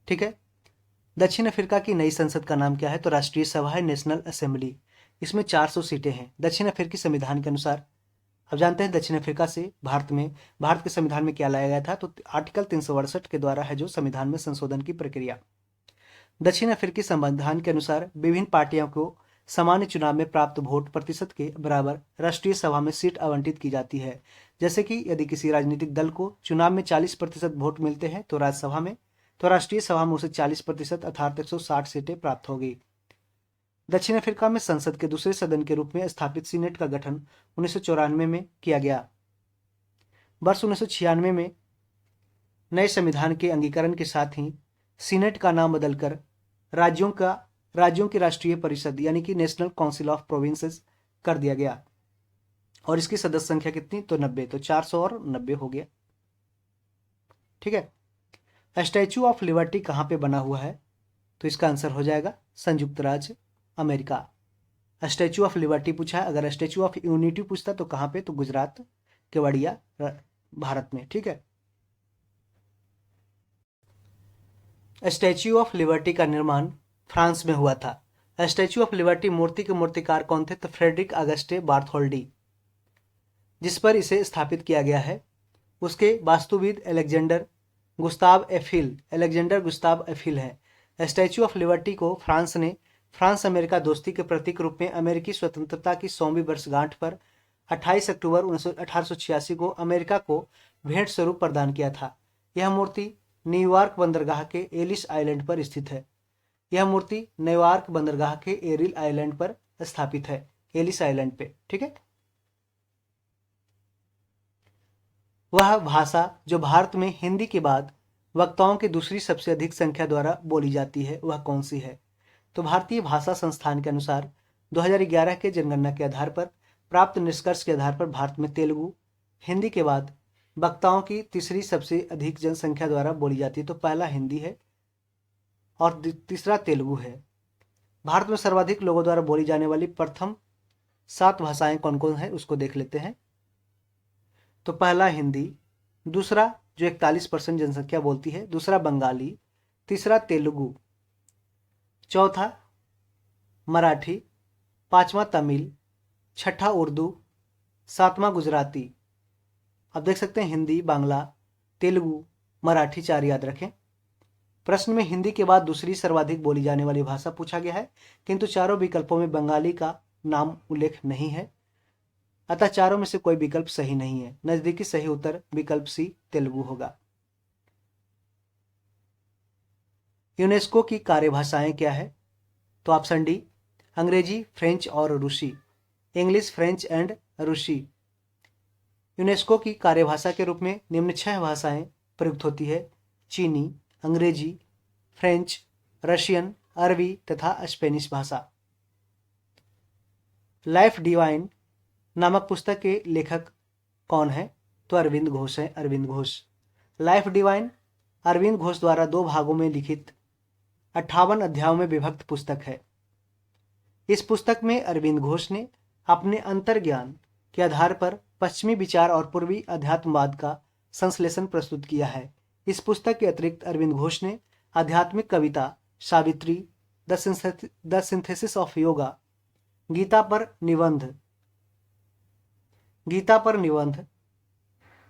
ठीक है। दक्षिण अफ्रीका की नई संसद का नाम क्या है? तो राष्ट्रीय सभा है, नेशनल असेंबली। इसमें 400 सीटें हैं दक्षिण अफ्रीकी संविधान के अनुसार। अब जानते हैं दक्षिण अफ्रीका से भारत के संविधान में क्या लाया गया था? तो आर्टिकल 368 के द्वारा है जो संविधान में संशोधन की प्रक्रिया। दक्षिण अफ्रीकी संविधान के अनुसार विभिन्न पार्टियों को सामान्य चुनाव में प्राप्त वोट प्रतिशत के बराबर राष्ट्रीय सभा में सीट आवंटित की जाती है। जैसे कि यदि किसी राजनीतिक दल को चुनाव में 40% वोट मिलते हैं तो राज्यसभा में, तो राष्ट्रीय सभा में उसे 40% अर्थात 160 सीटें प्राप्त होगी। दक्षिण अफ्रीका में संसद के दूसरे सदन के रूप में स्थापित सीनेट का गठन 1994 में किया गया। वर्ष 1996 में नए संविधान के अंगीकरण के साथ ही सीनेट का नाम बदलकर राज्यों की राष्ट्रीय परिषद यानी कि नेशनल काउंसिल ऑफ प्रोविंसेस कर दिया गया। और इसकी सदस्य संख्या कितनी, तो 90, तो 400 और 90 हो गया। ठीक है। स्टैच्यू ऑफ लिबर्टी कहाँ पे बना हुआ है, तो इसका आंसर हो जाएगा संयुक्त राज्य अमेरिका। स्टैच्यू ऑफ लिबर्टी पूछा है। अगर स्टैच्यू ऑफ यूनिटी पूछता तो कहाँ पे, तो गुजरात केवड़िया भारत में। ठीक है। स्टैच्यू ऑफ लिबर्टी का निर्माण फ्रांस में हुआ था। स्टैच्यू ऑफ लिबर्टी मूर्ति के मूर्तिकार कौन थे, तो फ्रेडरिक अगस्टे बार्थोल्डी, जिस पर इसे स्थापित किया गया है। उसके वास्तुविद एलेक्जेंडर गुस्ताव एफिल है। स्टैच्यू ऑफ लिबर्टी को फ्रांस अमेरिका दोस्ती के प्रतीक रूप में अमेरिकी स्वतंत्रता की 100वीं वर्षगांठ पर 28 अक्टूबर 1886 को अमेरिका को भेंट स्वरूप प्रदान किया था। यह मूर्ति न्यूयॉर्क बंदरगाह के एलिस आइलैंड पर स्थित है। यह मूर्ति न्यूयॉर्क बंदरगाह के एरिल आइलैंड पर स्थापित है, एलिस आइलैंड पे। ठीक है। वह भाषा जो भारत में हिंदी के बाद वक्ताओं की दूसरी सबसे अधिक संख्या द्वारा बोली जाती है, वह कौन सी है, तो भारतीय भाषा संस्थान के अनुसार 2011 के जनगणना के आधार पर प्राप्त निष्कर्ष के आधार पर भारत में तेलुगु हिंदी के बाद वक्ताओं की तीसरी सबसे अधिक जनसंख्या द्वारा बोली जाती है। तो पहला हिंदी है और तीसरा तेलुगु है। भारत में सर्वाधिक लोगों द्वारा बोली जाने वाली प्रथम 7 भाषाएं कौन कौन है, उसको देख लेते हैं। तो पहला हिंदी, दूसरा जो 41% जनसंख्या बोलती है, दूसरा बंगाली, तीसरा तेलुगु, चौथा मराठी, पांचवा तमिल, छठा उर्दू, सातवां गुजराती। अब देख सकते हैं हिंदी, बांग्ला, तेलुगु, मराठी 4 याद रखें। प्रश्न में हिंदी के बाद दूसरी सर्वाधिक बोली जाने वाली भाषा पूछा गया है, किंतु चारों विकल्पों में बंगाली का नाम उल्लेख नहीं है, अतः चारों में से कोई विकल्प सही नहीं है। नजदीकी सही उत्तर विकल्प सी तेलुगु होगा। यूनेस्को की कार्यभाषाएं क्या है, तो ऑप्शन डी अंग्रेजी, फ्रेंच और रूसी, इंग्लिश, फ्रेंच एंड रूसी। यूनेस्को की कार्यभाषा के रूप में निम्न 6 भाषाएं प्रयुक्त होती है, चीनी, अंग्रेजी, फ्रेंच, रशियन, अरबी तथा स्पेनिश भाषा। लाइफ डिवाइन नामक पुस्तक के लेखक कौन है, तो अरविंद घोष है, अरविंद घोष। लाइफ डिवाइन अरविंद घोष द्वारा 2 भागों में लिखित 58 अध्यायों में विभक्त पुस्तक है। इस पुस्तक में अरविंद घोष ने अपने अंतर्ज्ञान के आधार पर पश्चिमी विचार और पूर्वी अध्यात्मवाद का संश्लेषण प्रस्तुत किया है। इस पुस्तक के अतिरिक्त अरविंद घोष ने आध्यात्मिक कविता Savitri, the synthesis of yoga, Gita पर निबंध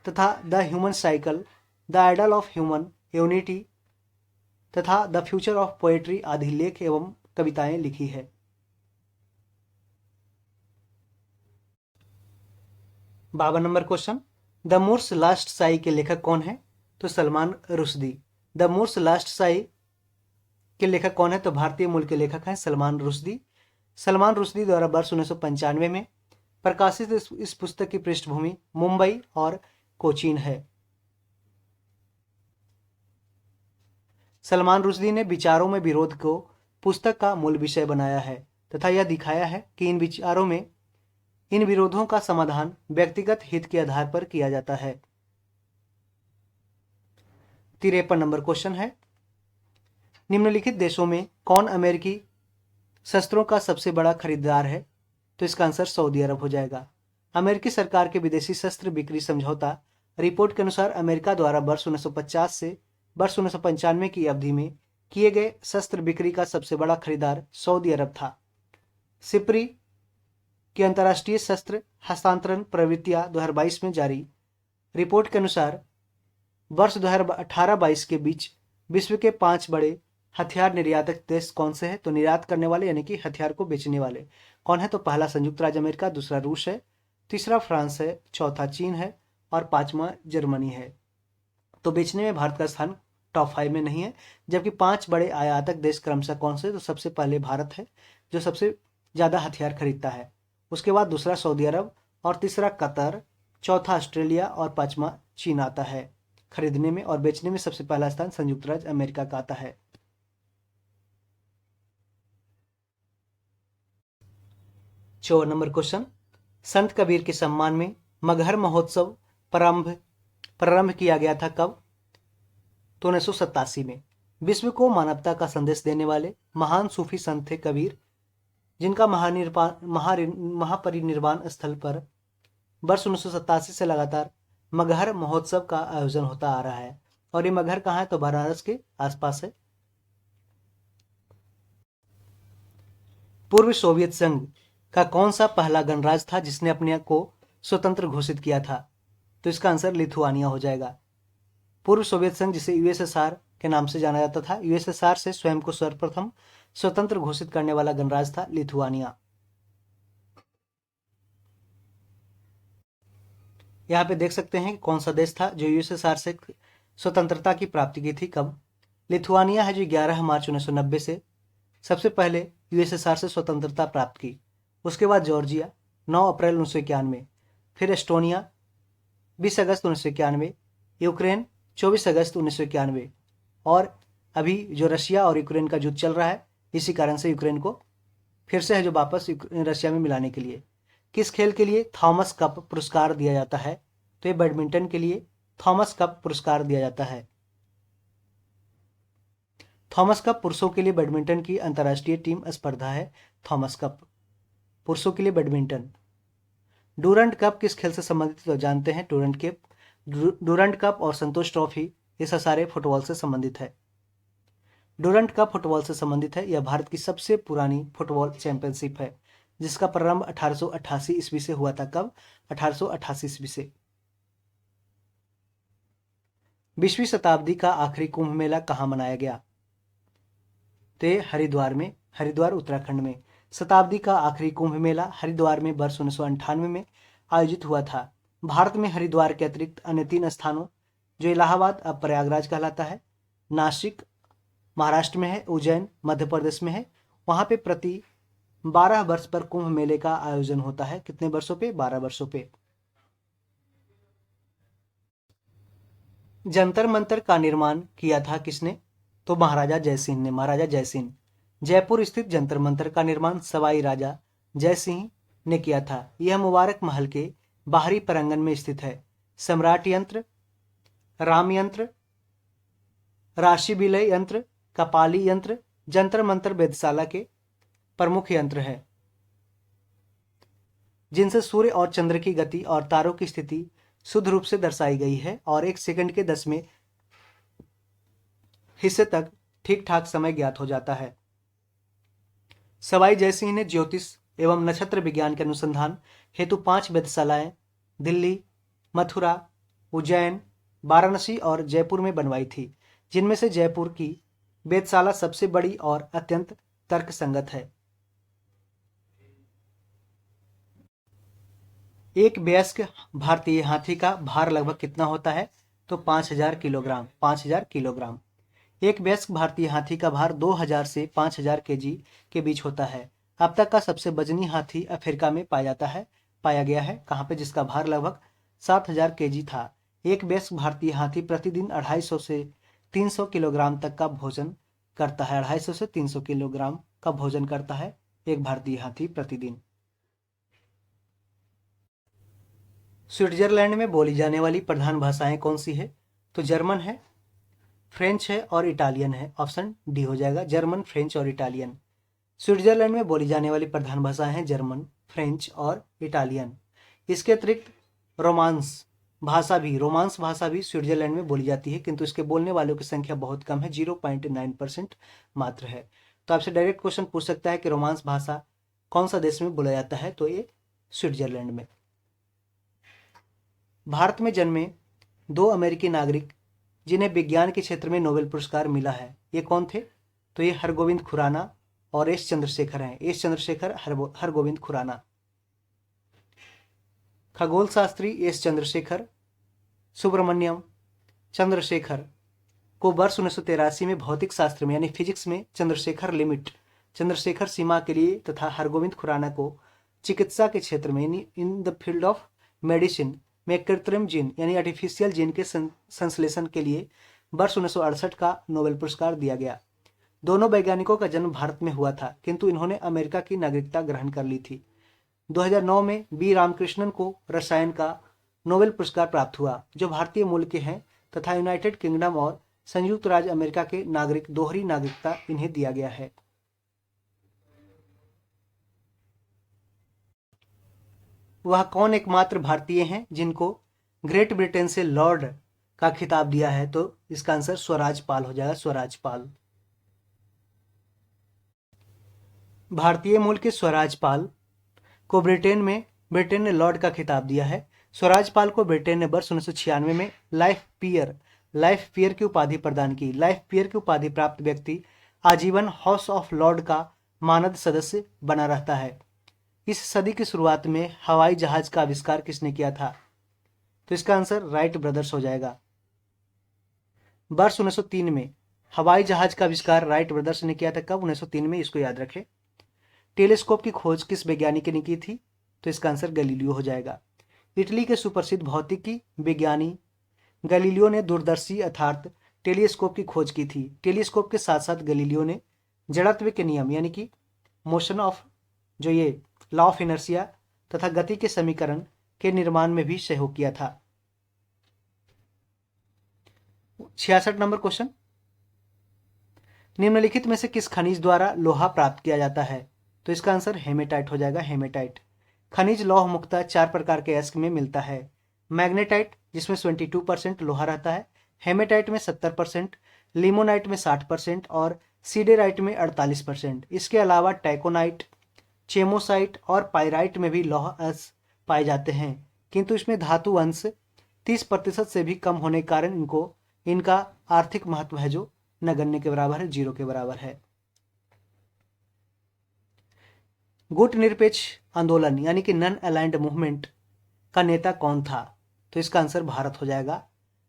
तथा the human cycle, the ideal of human unity तथा द फ्यूचर ऑफ पोएट्री आदि लेख एवं कविताएं लिखी है। बावन number question, the Moor's last sigh के लेखक कौन है, तो Salman Rushdie. The Moor's last sigh के लेखक कौन है, तो भारतीय मूल के लेखक हैं सलमान रुश्दी। सलमान रुश्दी द्वारा वर्ष 1995 में प्रकाशित इस पुस्तक की पृष्ठभूमि मुंबई और कोचीन है। सलमान रुश्दी ने विचारों में विरोध को पुस्तक का मूल विषय बनाया है तथा यह दिखाया है कि इन विरोधों का समाधान व्यक्तिगत हित के आधार पर किया जाता है। 53 नंबर क्वेश्चन है, निम्नलिखित देशों में कौन अमेरिकी शस्त्रों का सबसे बड़ा खरीदार है, तो इसका आंसर सऊदी अरब हो जाएगा। अमेरिकी सरकार के विदेशी शस्त्र बिक्री समझौता रिपोर्ट के अनुसार अमेरिका द्वारा वर्ष 1950 से वर्ष 1995 की अवधि में किए गए शस्त्र बिक्री का सबसे बड़ा खरीदार सऊदी अरब था। सिप्री की अंतर्राष्ट्रीय शस्त्र हस्तांतरण प्रवृत्तियां 2022 में जारी रिपोर्ट के अनुसार वर्ष 2018-22 के बीच विश्व के 5 बड़े हथियार निर्यातक देश कौन से हैं? तो निर्यात करने वाले यानी कि हथियार को बेचने वाले कौन है? तो पहला संयुक्त राज्य अमेरिका, दूसरा रूस है, तीसरा फ्रांस है, चौथा चीन है और पांचवा जर्मनी है। तो बेचने में भारत का स्थान टॉप 5 में नहीं है। जबकि 5 बड़े आयातक देश क्रमशः कौन से? तो सबसे पहले भारत है जो सबसे ज़्यादा हथियार खरीदता है। उसके बाद दूसरा सऊदी अरब और तीसरा कतर, चौथा ऑस्ट्रेलिया और पांचवा चीन आता है। खरीदने में और बेचने में सबसे पहला स्थान संयुक्त राज्य अमेरिका का आता है। 54 नंबर क्वेश्चन, संत कबीर के सम्मान में मगहर महोत्सव प्रारंभ किया गया था कब? तो 1987 में। विश्व को मानवता का संदेश देने वाले महान सूफी संत थे कबीर, जिनका महापरिनिर्वाण स्थल पर वर्ष 1987 से लगातार मगहर महोत्सव का आयोजन होता आ रहा है। और ये मगहर कहाँ है? तो बनारस के आसपास है। पूर्व सोवियत संघ का कौन सा पहला गणराज्य था जिसने अपने को स्वतंत्र घोषित किया था? तो इसका आंसर लिथुआनिया हो जाएगा। पूर्व सोवियत संघ, जिसे यूएसएसआर के नाम से जाना जाता था, यूएसएसआर से स्वयं को सर्वप्रथम स्वतंत्र घोषित करने वाला गणराज्य था लिथुआनिया। यहाँ पे देख सकते हैं कौन सा देश था जो यूएसएसआर से स्वतंत्रता की प्राप्ति की थी, कब? लिथुआनिया है जो 11 मार्च 1990 से सबसे पहले यूएसएसआर से स्वतंत्रता प्राप्त की। उसके बाद जॉर्जिया 9 अप्रैल 1991, फिर एस्टोनिया 20 अगस्त 1991, यूक्रेन 24 अगस्त 1991 और अभी जो रशिया और यूक्रेन का युद्ध चल रहा है, इसी कारण से यूक्रेन को फिर से है जो वापस रशिया में मिलाने के लिए। किस खेल के लिए थॉमस कप पुरस्कार दिया जाता है? तो ये बैडमिंटन के लिए थॉमस कप पुरस्कार दिया जाता है। थॉमस कप पुरुषों के लिए बैडमिंटन की अंतर्राष्ट्रीय टीम स्पर्धा है। थॉमस कप पुरुषों के लिए बैडमिंटन। डूरंट कप किस खेल से संबंधित? तो जानते हैं डूरंट कप और संतोष ट्रॉफी ये सारे फुटबॉल से संबंधित है। डूरंट कप फुटबॉल से संबंधित है। यह भारत की सबसे पुरानी फुटबॉल चैंपियनशिप है, जिसका प्रारंभ 1888 ईस्वी से हुआ था। कब? 1888 ईस्वी से। 20वीं शताब्दी का आखिरी कुंभ मेला कहाँ मनाया गया? तो हरिद्वार में, हरिद्वार उत्तराखंड में। शताब्दी का आखिरी कुंभ मेला हरिद्वार में वर्ष 1998 में आयोजित हुआ था। भारत में हरिद्वार के अतिरिक्त अन्य 3 स्थानों, जो इलाहाबाद अब प्रयागराज कहलाता है, नासिक महाराष्ट्र में है, उज्जैन मध्य प्रदेश में है, वहां पे प्रति 12 वर्ष पर कुंभ मेले का आयोजन होता है। कितने वर्षों पे? 12 वर्षों पे। जंतर मंतर का निर्माण किया था किसने? तो महाराजा जयसिंह ने। महाराजा जयसिंह। जयपुर स्थित जंतर मंतर का निर्माण सवाई राजा जयसिंह ने किया था। यह मुबारक महल के बाहरी प्रांगण में स्थित है। सम्राट यंत्र, राम यंत्र, राशि विलय यंत्र, कपाली यंत्र, जंतर मंतर वेधशाला के प्रमुख यंत्र है, जिनसे सूर्य और चंद्र की गति और तारों की स्थिति शुद्ध रूप से दर्शाई गई है और 1 सेकंड के 10वें हिस्से तक ठीक ठाक समय ज्ञात हो जाता है। सवाई जयसिंह ने ज्योतिष एवं नक्षत्र विज्ञान के अनुसंधान हेतु 5 वेधशालाएं दिल्ली, मथुरा, उज्जैन, वाराणसी और जयपुर में बनवाई थी, जिनमें से जयपुर की वेधशाला सबसे बड़ी और अत्यंत तर्कसंगत है। एक वयस्क भारतीय हाथी का भार लगभग कितना होता है? तो 5000 किलोग्राम। 5000 किलोग्राम। एक वयस्क भारतीय हाथी का भार 2000 से 5000 केजी के बीच होता है। अब तक का सबसे वजनी हाथी अफ्रीका में पाया गया है। कहाँ पे? जिसका भार लगभग 7000 केजी था। एक वयस्क भारतीय हाथी प्रतिदिन 250 से 300 किलोग्राम तक का भोजन करता है। 250 से 300 किलोग्राम का भोजन करता है एक भारतीय हाथी प्रतिदिन। स्विट्जरलैंड में बोली जाने वाली प्रधान भाषाएं कौन सी है? तो जर्मन है, फ्रेंच है और इटालियन है। ऑप्शन डी हो जाएगा, जर्मन, फ्रेंच और इटालियन। स्विट्जरलैंड में बोली जाने वाली प्रधान भाषाएं हैं जर्मन, फ्रेंच और इटालियन। इसके अतिरिक्त रोमांस भाषा भी स्विट्जरलैंड में बोली जाती है, किंतु इसके बोलने वालों की संख्या बहुत कम है, 0.9% मात्र है। तो आपसे डायरेक्ट क्वेश्चन पूछ सकता है कि रोमांस भाषा कौन सा देश में बोला जाता है? तो ये स्विट्जरलैंड में। भारत में जन्मे 2 अमेरिकी नागरिक जिन्हें विज्ञान के क्षेत्र में नोबेल पुरस्कार मिला है, ये कौन थे? तो ये हरगोविंद खुराना और एस चंद्रशेखर हैं। एस चंद्रशेखर, हरगोविंद खुराना। खगोल शास्त्री एस चंद्रशेखर, सुब्रमण्यम चंद्रशेखर को वर्ष 1983 में भौतिक शास्त्र में यानी फिजिक्स में चंद्रशेखर सीमा के लिए तथा हरगोविंद खुराना को चिकित्सा के क्षेत्र में यानी in the field of medicine में कृत्रिम जीन यानी आर्टिफिशियल जीन के संश्लेषण के लिए वर्ष 1968 का नोबेल पुरस्कार दिया गया। दोनों वैज्ञानिकों का जन्म भारत में हुआ था, किंतु इन्होंने अमेरिका की नागरिकता ग्रहण कर ली थी। 2009 में बी रामकृष्णन को रसायन का नोबेल पुरस्कार प्राप्त हुआ, जो भारतीय मूल के हैं तथा यूनाइटेड किंगडम और संयुक्त राज्य अमेरिका के नागरिक, दोहरी नागरिकता इन्हें दिया गया है। वह कौन एकमात्र भारतीय हैं जिनको ग्रेट ब्रिटेन से लॉर्ड का खिताब दिया है? तो इसका आंसर स्वराज पाल हो जाएगा, स्वराज पाल। भारतीय मूल के स्वराज पाल को ब्रिटेन ने लॉर्ड का खिताब दिया है। स्वराज पाल को ब्रिटेन ने वर्ष 1996 में लाइफ पीयर की उपाधि प्रदान की। लाइफ पीयर की उपाधि प्राप्त व्यक्ति आजीवन हाउस ऑफ लॉर्ड का मानद सदस्य बना रहता है। इस सदी की शुरुआत में हवाई जहाज का आविष्कार किसने किया था? तो इसका आंसर राइट ब्रदर्स हो जाएगा। वर्ष 1903 में हवाई जहाज का आविष्कार राइट ब्रदर्स ने किया था। कब? 1903 में, इसको याद रखें। टेलीस्कोप की खोज किस वैज्ञानिक ने की थी? तो इसका आंसर गैलीलियो हो जाएगा। इटली के सुप्रसिद्ध भौतिकी विज्ञानी गैलीलियो ने दूरदर्शी अर्थात टेलीस्कोप की खोज की थी। टेलीस्कोप के साथ साथ गैलीलियो ने जड़त्व के नियम यानी कि मोशन ऑफ जो ये लॉ ऑफ इनर्शिया तथा गति के समीकरण के निर्माण में भी सहयोग किया था। 66 नंबर क्वेश्चन, निम्नलिखित में से किस खनिज द्वारा लोहा प्राप्त किया जाता है? तो इसका आंसर हेमेटाइट हो जाएगा, हेमेटाइट। खनिज लौह मुक्तः 4 प्रकार के अयस्क में मिलता है। मैग्नेटाइट जिसमें 22% लोहा रहता है, हेमेटाइट में 70%, लिमोनाइट में 60% और सीडेराइट में 48%। इसके अलावा टैकोनाइट, चेमोसाइट और पाइराइट में भी लौह अंश पाए जाते हैं, किंतु इसमें धातु अंश 30% से भी कम होने के कारण इनका आर्थिक महत्व है जो नगण्य के बराबर है, 0 के बराबर है। गुट निरपेक्ष आंदोलन यानी कि नॉन अलाइंड मूवमेंट का नेता कौन था? तो इसका आंसर भारत हो जाएगा।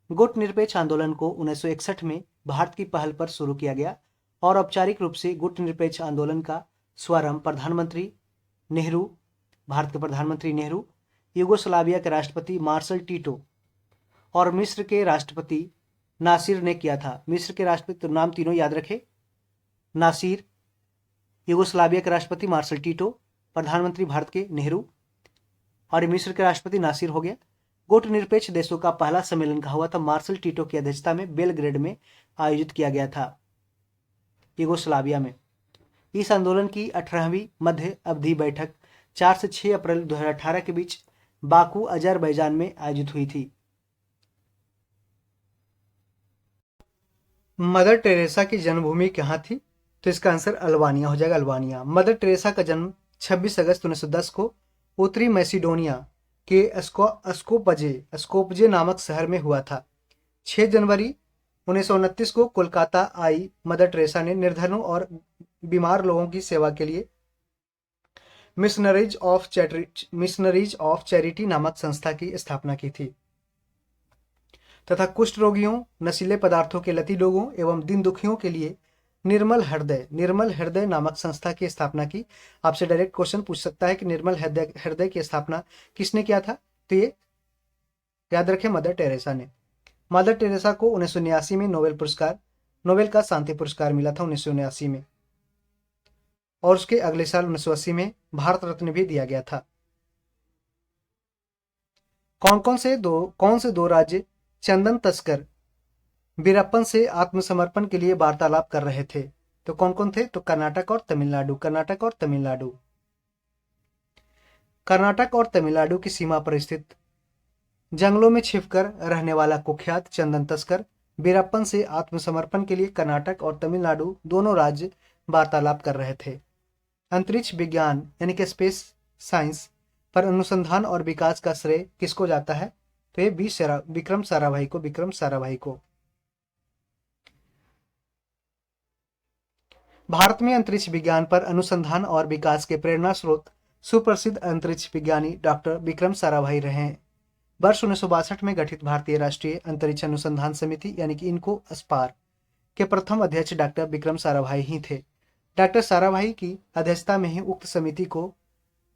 गुट निरपेक्ष आंदोलन को 1961 में भारत की पहल पर शुरू किया गया और औपचारिक रूप से गुट निरपेक्ष आंदोलन का शुभारंभ भारत के प्रधानमंत्री नेहरू, यूगोस्लाविया के राष्ट्रपति मार्शल टीटो और मिस्र के राष्ट्रपति नासिर ने किया था। मिस्र के राष्ट्रपति नाम तीनों याद रखें, नासिर, यूगोस्लाविया के राष्ट्रपति मार्शल टीटो, प्रधानमंत्री भारत के नेहरू और मिस्र के राष्ट्रपति नासिर हो गया। गुट निरपेक्ष देशों का पहला सम्मेलन कहा हुआ था मार्शल टीटो की अध्यक्षता में बेलग्रेड में आयोजित किया गया था, यूगोस्लाविया में। इस आंदोलन की 18वीं मध्य अवधि बैठक 4 से 6 अप्रैल 2018 के बीच बाकू, अजरबैजान में आयोजित हुई थी। मदर टेरेसा की जन्मभूमि कहाँ थी? तो इसका आंसर अल्बानिया हो जाएगा, अल्बानिया। मदर टेरेसा का जन्म 26 अगस्त 1910 को उत्तरी मैसिडोनिया के स्कोपजे नामक शहर में हुआ था। 6 जनवरी 1929 को कोलकाता आई मदर टेरेसा ने निर्धनों और बीमार लोगों की सेवा के लिए मिशनरीज ऑफ चैरिटी नामक संस्था की स्थापना की थी तथा कुष्ठ रोगियों, नशीले पदार्थों के लती लोगों एवं दीन दुखियों के लिए निर्मल हृदय नामक संस्था की स्थापना की। आपसे डायरेक्ट क्वेश्चन पूछ सकता है कि निर्मल हृदय की स्थापना किसने किया था? तो ये याद रखें, मदर टेरेसा ने। मदर टेरेसा को 1979 में नोबेल का शांति पुरस्कार मिला था 1979 में, और उसके अगले साल 1980 में भारत रत्न भी दिया गया था। कौन से दो राज्य चंदन तस्कर वीरप्पन से आत्मसमर्पण के लिए वार्तालाप कर रहे थे? तो कौन थे? तो कर्नाटक और तमिलनाडु। कर्नाटक और तमिलनाडु की सीमा पर स्थित जंगलों में छिपकर रहने वाला कुख्यात चंदन तस्कर वीरप्पन से आत्मसमर्पण के लिए कर्नाटक और तमिलनाडु दोनों राज्य वार्तालाप कर रहे थे। अंतरिक्ष विज्ञान यानी कि स्पेस साइंस पर अनुसंधान और विकास का श्रेय किसको जाता है? तो ये विक्रम साराभाई को। भारत में अंतरिक्ष विज्ञान पर अनुसंधान और विकास के प्रेरणा स्रोत सुप्रसिद्ध अंतरिक्ष विज्ञानी डॉक्टर विक्रम साराभाई रहे हैं। वर्ष 1962 में गठित भारतीय राष्ट्रीय अंतरिक्ष अनुसंधान समिति यानी कि इनको अस्पार के प्रथम अध्यक्ष डॉक्टर विक्रम साराभाई ही थे। डॉक्टर साराभाई की अध्यक्षता में ही उक्त समिति को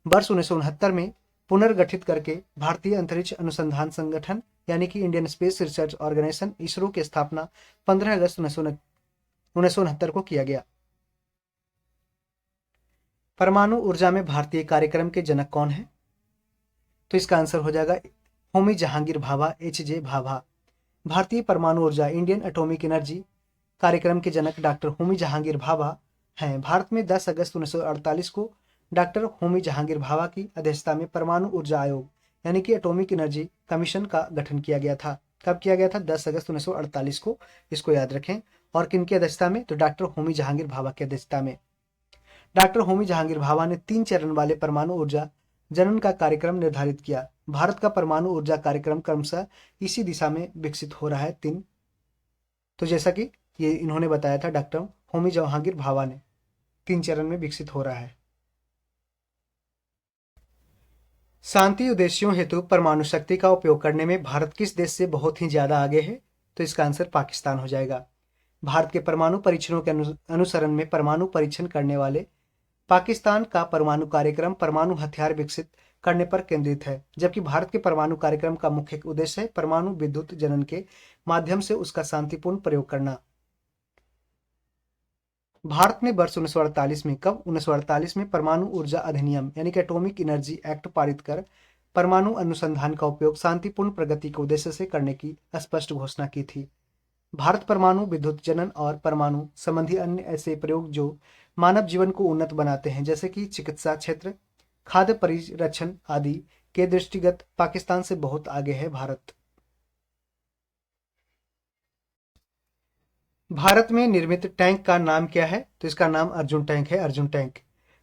वर्ष 1969 में पुनर्गठित करके भारतीय अंतरिक्ष अनुसंधान संगठन यानी कि Indian Space Research Organisation ISRO की स्थापना 15 अगस्त 1969 को किया गया। परमाणु ऊर्जा में भारतीय कार्यक्रम के जनक कौन है? तो इसका आंसर हो जाएगा होमी जहांगीर भाभा, HJ भाभा। भारतीय परमाणु ऊर्जा इंडियन एटॉमिक एनर्जी कार्यक्रम के जनक डॉक्टर होमी जहांगीर भाभा हैं। भारत में 10 अगस्त 1948 को डॉक्टर होमी जहांगीर भाभा की अध्यक्षता में परमाणु ऊर्जा आयोग यानी कि एटॉमिक एनर्जी कमीशन का गठन किया गया था। कब किया गया था? 10 अगस्त 1948 को। इसको याद रखें। और किनकी अध्यक्षता में? तो डॉक्टर होमी जहांगीर भाभा की अध्यक्षता में। डॉक्टर होमी जहांगीर भाभा ने 3 चरण वाले परमाणु ऊर्जा जनन का कार्यक्रम निर्धारित किया। भारत का परमाणु ऊर्जा कार्यक्रम क्रमशः इसी दिशा में विकसित हो रहा है। तो जैसा कि ये इन्होंने बताया था डॉक्टर होमी जहांगीर भाभा ने, 3 चरण में विकसित हो रहा है। शांति उद्देश्यों हेतु परमाणु शक्ति का उपयोग करने में भारत किस देश से बहुत ही ज्यादा आगे है? तो इसका आंसर पाकिस्तान हो जाएगा। भारत के परमाणु परीक्षणों के अनुसरण में परमाणु परीक्षण करने वाले पाकिस्तान का परमाणु कार्यक्रम परमाणु हथियार विकसित करने पर केंद्रित है, जबकि भारत के परमाणु कार्यक्रम का मुख्य उद्देश्य है परमाणु विद्युत जनन के माध्यम से उसका शांतिपूर्ण प्रयोग करना। भारत ने वर्ष 1948 में, कब? 1948 में परमाणु ऊर्जा अधिनियम यानी कि एटॉमिक एनर्जी एक्ट पारित कर परमाणु अनुसंधान का उपयोग शांतिपूर्ण प्रगति के उद्देश्य से करने की स्पष्ट घोषणा की थी। भारत परमाणु विद्युत जनन और परमाणु संबंधी अन्य ऐसे प्रयोग जो मानव जीवन को उन्नत बनाते हैं, जैसे कि चिकित्सा क्षेत्र, खाद्य परिरक्षण आदि के दृष्टिगत पाकिस्तान से बहुत आगे है भारत। भारत में निर्मित टैंक का नाम क्या है? तो इसका नाम अर्जुन टैंक है। अर्जुन टैंक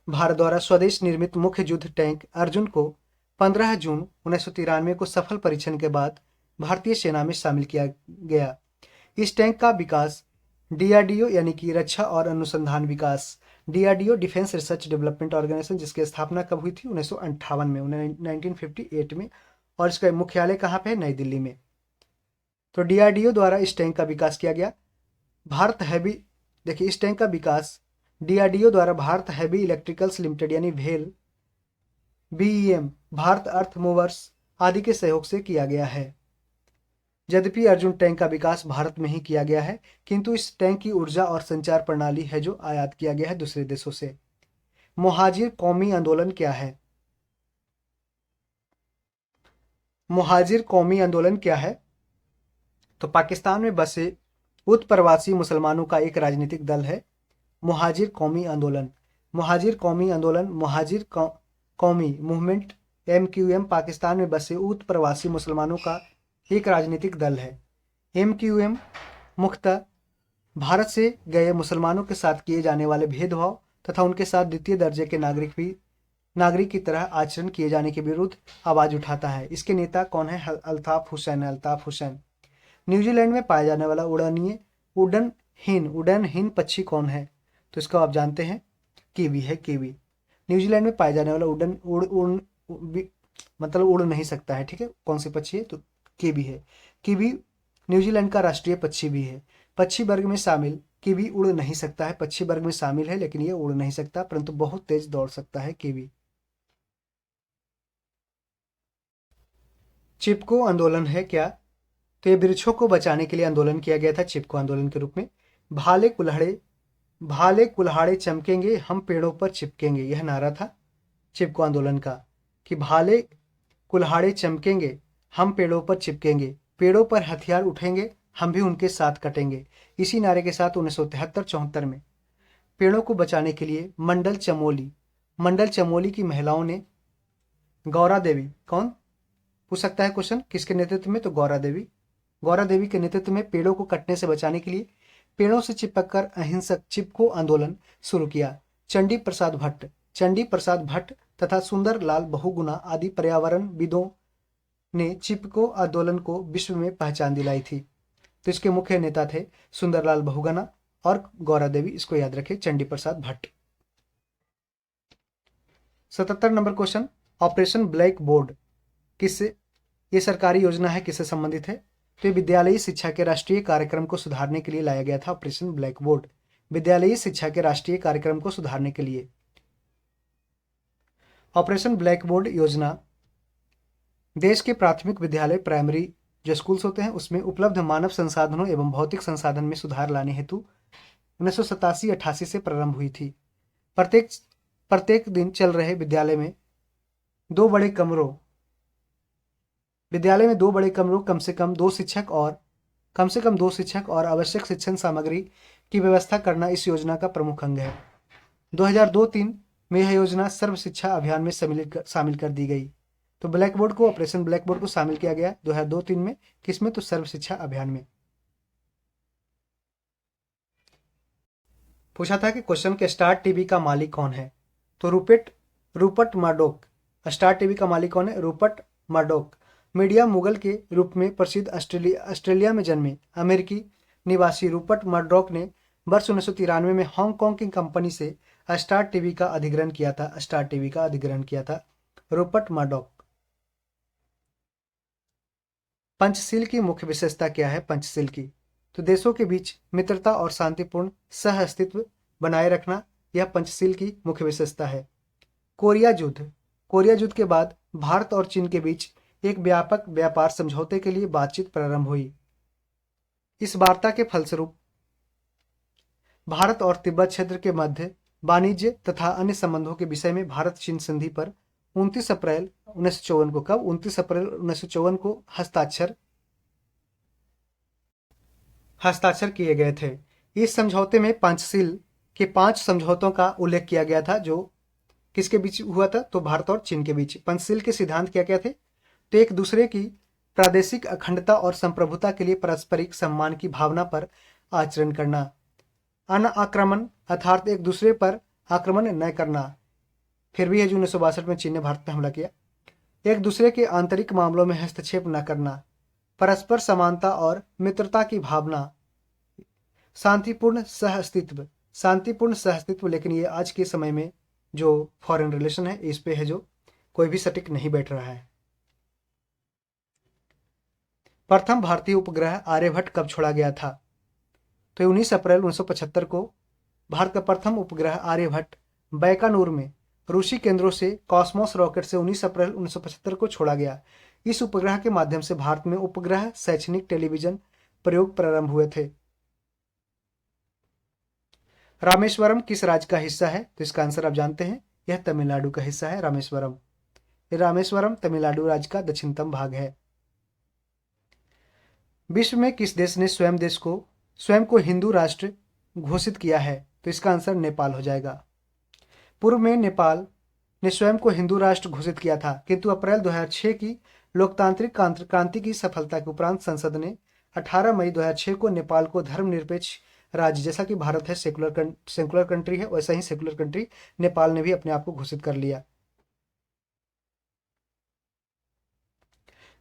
भारत द्वारा स्वदेश निर्मित मुख्य युद्ध टैंक अर्जुन को 15 जून 1993 को सफल परीक्षण के बाद भारतीय सेना में शामिल किया गया। इस टैंक का विकास DRDO यानी कि रक्षा और अनुसंधान विकास, DRDO Defence Research Development Organisation, जिसकी स्थापना कब हुई थी? 1958 में, 1958 में। और इसका मुख्यालय कहाँ पे है? नई दिल्ली में। तो DRDO द्वारा इस टैंक का विकास किया गया। भारत हैवी, देखिए इस टैंक का विकास DRDO द्वारा भारत हैवी इलेक्ट्रिकल्स लिमिटेड यानी भेल, BEM, भारत अर्थ मूवर्स आदि के सहयोग से किया गया है। यद्यपि अर्जुन टैंक का विकास भारत में ही किया गया है, किंतु इस टैंक की ऊर्जा और संचार प्रणाली है जो आयात किया गया है दूसरे देशों से। मुहाजिर कौमी आंदोलन क्या है? मुहाजिर कौमी आंदोलन क्या है? तो पाकिस्तान में बसे उत्प्रवासी मुसलमानों का एक राजनीतिक दल है मुहाजिर कौमी आंदोलन। मुहाजिर कौमी आंदोलन, मुहाजिर कौमी मूवमेंट MQM पाकिस्तान में बसे उत्प्रवासी मुसलमानों का एक राजनीतिक दल है। MQM मुख्यतः भारत से गए मुसलमानों के साथ किए जाने वाले भेदभाव तथा उनके साथ द्वितीय दर्जे के नागरिक की तरह आचरण किए जाने के विरुद्ध आवाज उठाता है। इसके नेता कौन है? अल्ताफ हुसैन। अल्ताफ हुसैन। न्यूजीलैंड में पाया जाने वाला उड़नहीन पक्षी कौन है? तो इसको आप जानते हैं, कीवी है। कीवी न्यूजीलैंड में पाया जाने वाला मतलब उड़ नहीं सकता है। ठीक है, कौन सी पक्षी है? तो कीवी है। कीवी न्यूजीलैंड का राष्ट्रीय पक्षी भी है। पक्षी वर्ग में शामिल कीवी उड़ नहीं सकता है, पक्षी वर्ग में शामिल है, लेकिन ये उड़ नहीं सकता, परंतु बहुत तेज दौड़ सकता है कीवी। चिपको आंदोलन है क्या? तो ये वृक्षों को बचाने के लिए आंदोलन किया गया था चिपको आंदोलन के रूप में। भाले कुल्हाड़े चमकेंगे, हम पेड़ों पर चिपकेंगे, यह नारा था चिपको आंदोलन का, कि भाले कुल्हाड़े चमकेंगे, हम पेड़ों पर चिपकेंगे, पेड़ों पर हथियार उठेंगे, हम भी उनके साथ कटेंगे। इसी नारे के साथ 1973-74 में पेड़ों को बचाने के लिए मंडल चमोली की महिलाओं ने गौरा देवी, कौन पूछ सकता है क्वेश्चन, किसके नेतृत्व में? तो गौरा देवी के नेतृत्व में पेड़ों को कटने से बचाने के लिए पेड़ों से चिपककर अहिंसक चिपको आंदोलन शुरू किया। चंडी प्रसाद भट्ट तथा सुंदर लाल बहुगुणा आदि पर्यावरणविदों ने चिपको आंदोलन को विश्व में पहचान दिलाई थी। तो इसके मुख्य नेता थे सुंदरलाल बहुगुणा और गौरा देवी, इसको याद रखें, Chandi Prasad Bhatt. 77 number question, operation blackboard किससे, ये सरकारी योजना है, किससे संबंधित है? तो ये विद्यालयी शिक्षा के राष्ट्रीय कार्यक्रम को सुधारने के लिए लाया गया था ऑपरेशन ब्लैक बोर्ड, विद्यालयी शिक्षा के राष्ट्रीय कार्यक्रम को सुधारने के लिए। ऑपरेशन ब्लैक बोर्ड योजना देश के प्राथमिक विद्यालय, प्राइमरी जो स्कूल्स होते हैं, उसमें उपलब्ध मानव संसाधनों एवं भौतिक संसाधन में सुधार लाने हेतु 1987-88 से प्रारंभ हुई थी। प्रत्येक दिन चल रहे विद्यालय में दो बड़े कमरों कम से कम दो शिक्षक और आवश्यक शिक्षण सामग्री की व्यवस्था करना इस योजना का प्रमुख अंग है। 2002-3 में यह योजना सर्व शिक्षा अभियान में शामिल कर दी गई। तो ऑपरेशन ब्लैक बोर्ड को शामिल किया गया 2002-3 में, किसमें? तो सर्व शिक्षा अभियान में। पूछा था कि क्वेश्चन के स्टार टीवी का मालिक कौन है? तो रूपर्ट मर्डोक। स्टार टीवी का मालिक कौन है? Rupert Murdoch. मीडिया मुगल के रूप में प्रसिद्ध ऑस्ट्रेलिया में जन्मे अमेरिकी निवासी रूपर्ट मर्डोक ने वर्ष 1993 में हांगकांग की कंपनी से स्टार टीवी का अधिग्रहण किया था। Rupert Murdoch. पंचशील की मुख्य विशेषता क्या है? पंचशील की, तो देशों के बीच मित्रता और शांतिपूर्ण सह अस्तित्व बनाए रखना, यह पंचशील की मुख्य विशेषता है। कोरिया युद्ध के बाद भारत और चीन के बीच एक व्यापक व्यापार समझौते के लिए बातचीत प्रारंभ हुई। इस वार्ता के फलस्वरूप भारत और तिब्बत क्षेत्र के मध्य वाणिज्य तथा अन्य संबंधों के विषय में भारत चीन संधि पर 29 अप्रैल 1954 को, कब? 29 अप्रैल 1954 को हस्ताक्षर किए गए थे। इस समझौते में पंचशील के 5 समझौतों का उल्लेख किया गया था, जो किसके बीच हुआ था? तो भारत और चीन के बीच। पंचशील के सिद्धांत क्या क्या थे? तो एक दूसरे की प्रादेशिक अखंडता और संप्रभुता के लिए पारस्परिक सम्मान की भावना पर आचरण करना, अनाक्रमण अर्थात एक दूसरे पर आक्रमण न करना, फिर भी है जो 1962 में चीन ने भारत पर हमला किया। एक दूसरे के आंतरिक मामलों में हस्तक्षेप न करना, परस्पर समानता और मित्रता की भावना, शांतिपूर्ण सह अस्तित्व। लेकिन ये आज के समय में जो फॉरेन रिलेशन है, इस पे है जो कोई भी सटीक नहीं बैठ रहा है। प्रथम भारतीय उपग्रह आर्यभट्ट कब छोड़ा गया था? तो 19 अप्रैल 1975 को भारत का प्रथम उपग्रह आर्यभट्ट बैकानूर में रूसी केंद्रों से कॉस्मोस रॉकेट से 19 अप्रैल 1975 को छोड़ा गया। इस उपग्रह के माध्यम से भारत में उपग्रह शैक्षणिक टेलीविजन प्रयोग प्रारंभ हुए थे। रामेश्वरम किस राज्य का हिस्सा है? तो इसका आंसर आप जानते हैं, यह तमिलनाडु का हिस्सा है। रामेश्वरम तमिलनाडु राज्य का दक्षिणतम भाग है। विश्व में किस देश ने स्वयं को हिंदू राष्ट्र घोषित किया है? तो इसका आंसर नेपाल हो जाएगा। पूर्व में नेपाल ने स्वयं को हिंदू राष्ट्र घोषित किया था, किंतु अप्रैल 2006 की लोकतांत्रिक क्रांति की सफलता के उपरांत संसद ने 18 मई 2006 को नेपाल को धर्मनिरपेक्ष राज्य, जैसा कि भारत है सेकुलर कंट्री है, वैसा ही सेकुलर कंट्री नेपाल ने भी अपने आप को घोषित कर लिया।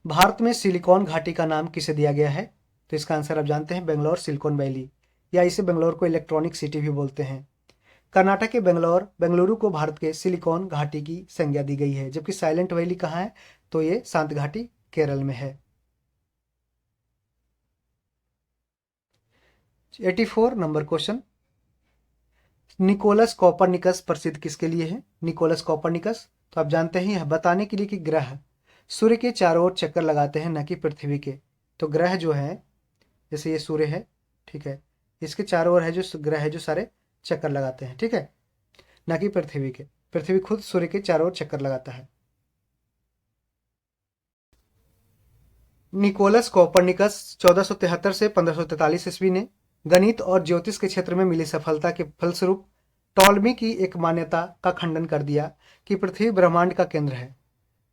भारत में सिलिकॉन घाटी का नाम किसे दिया गया है? तो इसका आंसर आप जानते हैं, बेंगलोर सिलिकॉन वैली, या इसे बेंगलोर को इलेक्ट्रॉनिक सिटी भी बोलते हैं। कर्नाटक के बेंगलुरु को भारत के सिलिकॉन घाटी की संज्ञा दी गई है, जबकि साइलेंट वैली कहाँ है? तो ये शांत घाटी केरल में है। 84 नंबर क्वेश्चन, निकोलस कॉपरनिकस प्रसिद्ध किसके लिए है? निकोलस कॉपरनिकस, तो आप जानते हैं, यह बताने के लिए कि ग्रह सूर्य के चारों ओर चक्कर लगाते हैं, न कि पृथ्वी के। तो ग्रह जो है, जैसे ये सूर्य है, ठीक है, इसके चारों ओर है जो ग्रह है जो सारे चक्कर लगाते हैं, ठीक है, न कि पृथ्वी के। पृथ्वी खुद सूर्य के चारों ओर चक्कर लगाता है। निकोलस कॉपरनिकस 1473 से 1543 ईस्वी ने गणित और ज्योतिष के क्षेत्र में मिली सफलता के फलस्वरूप टॉलमी की एक मान्यता का खंडन कर दिया कि पृथ्वी ब्रह्मांड का केंद्र है।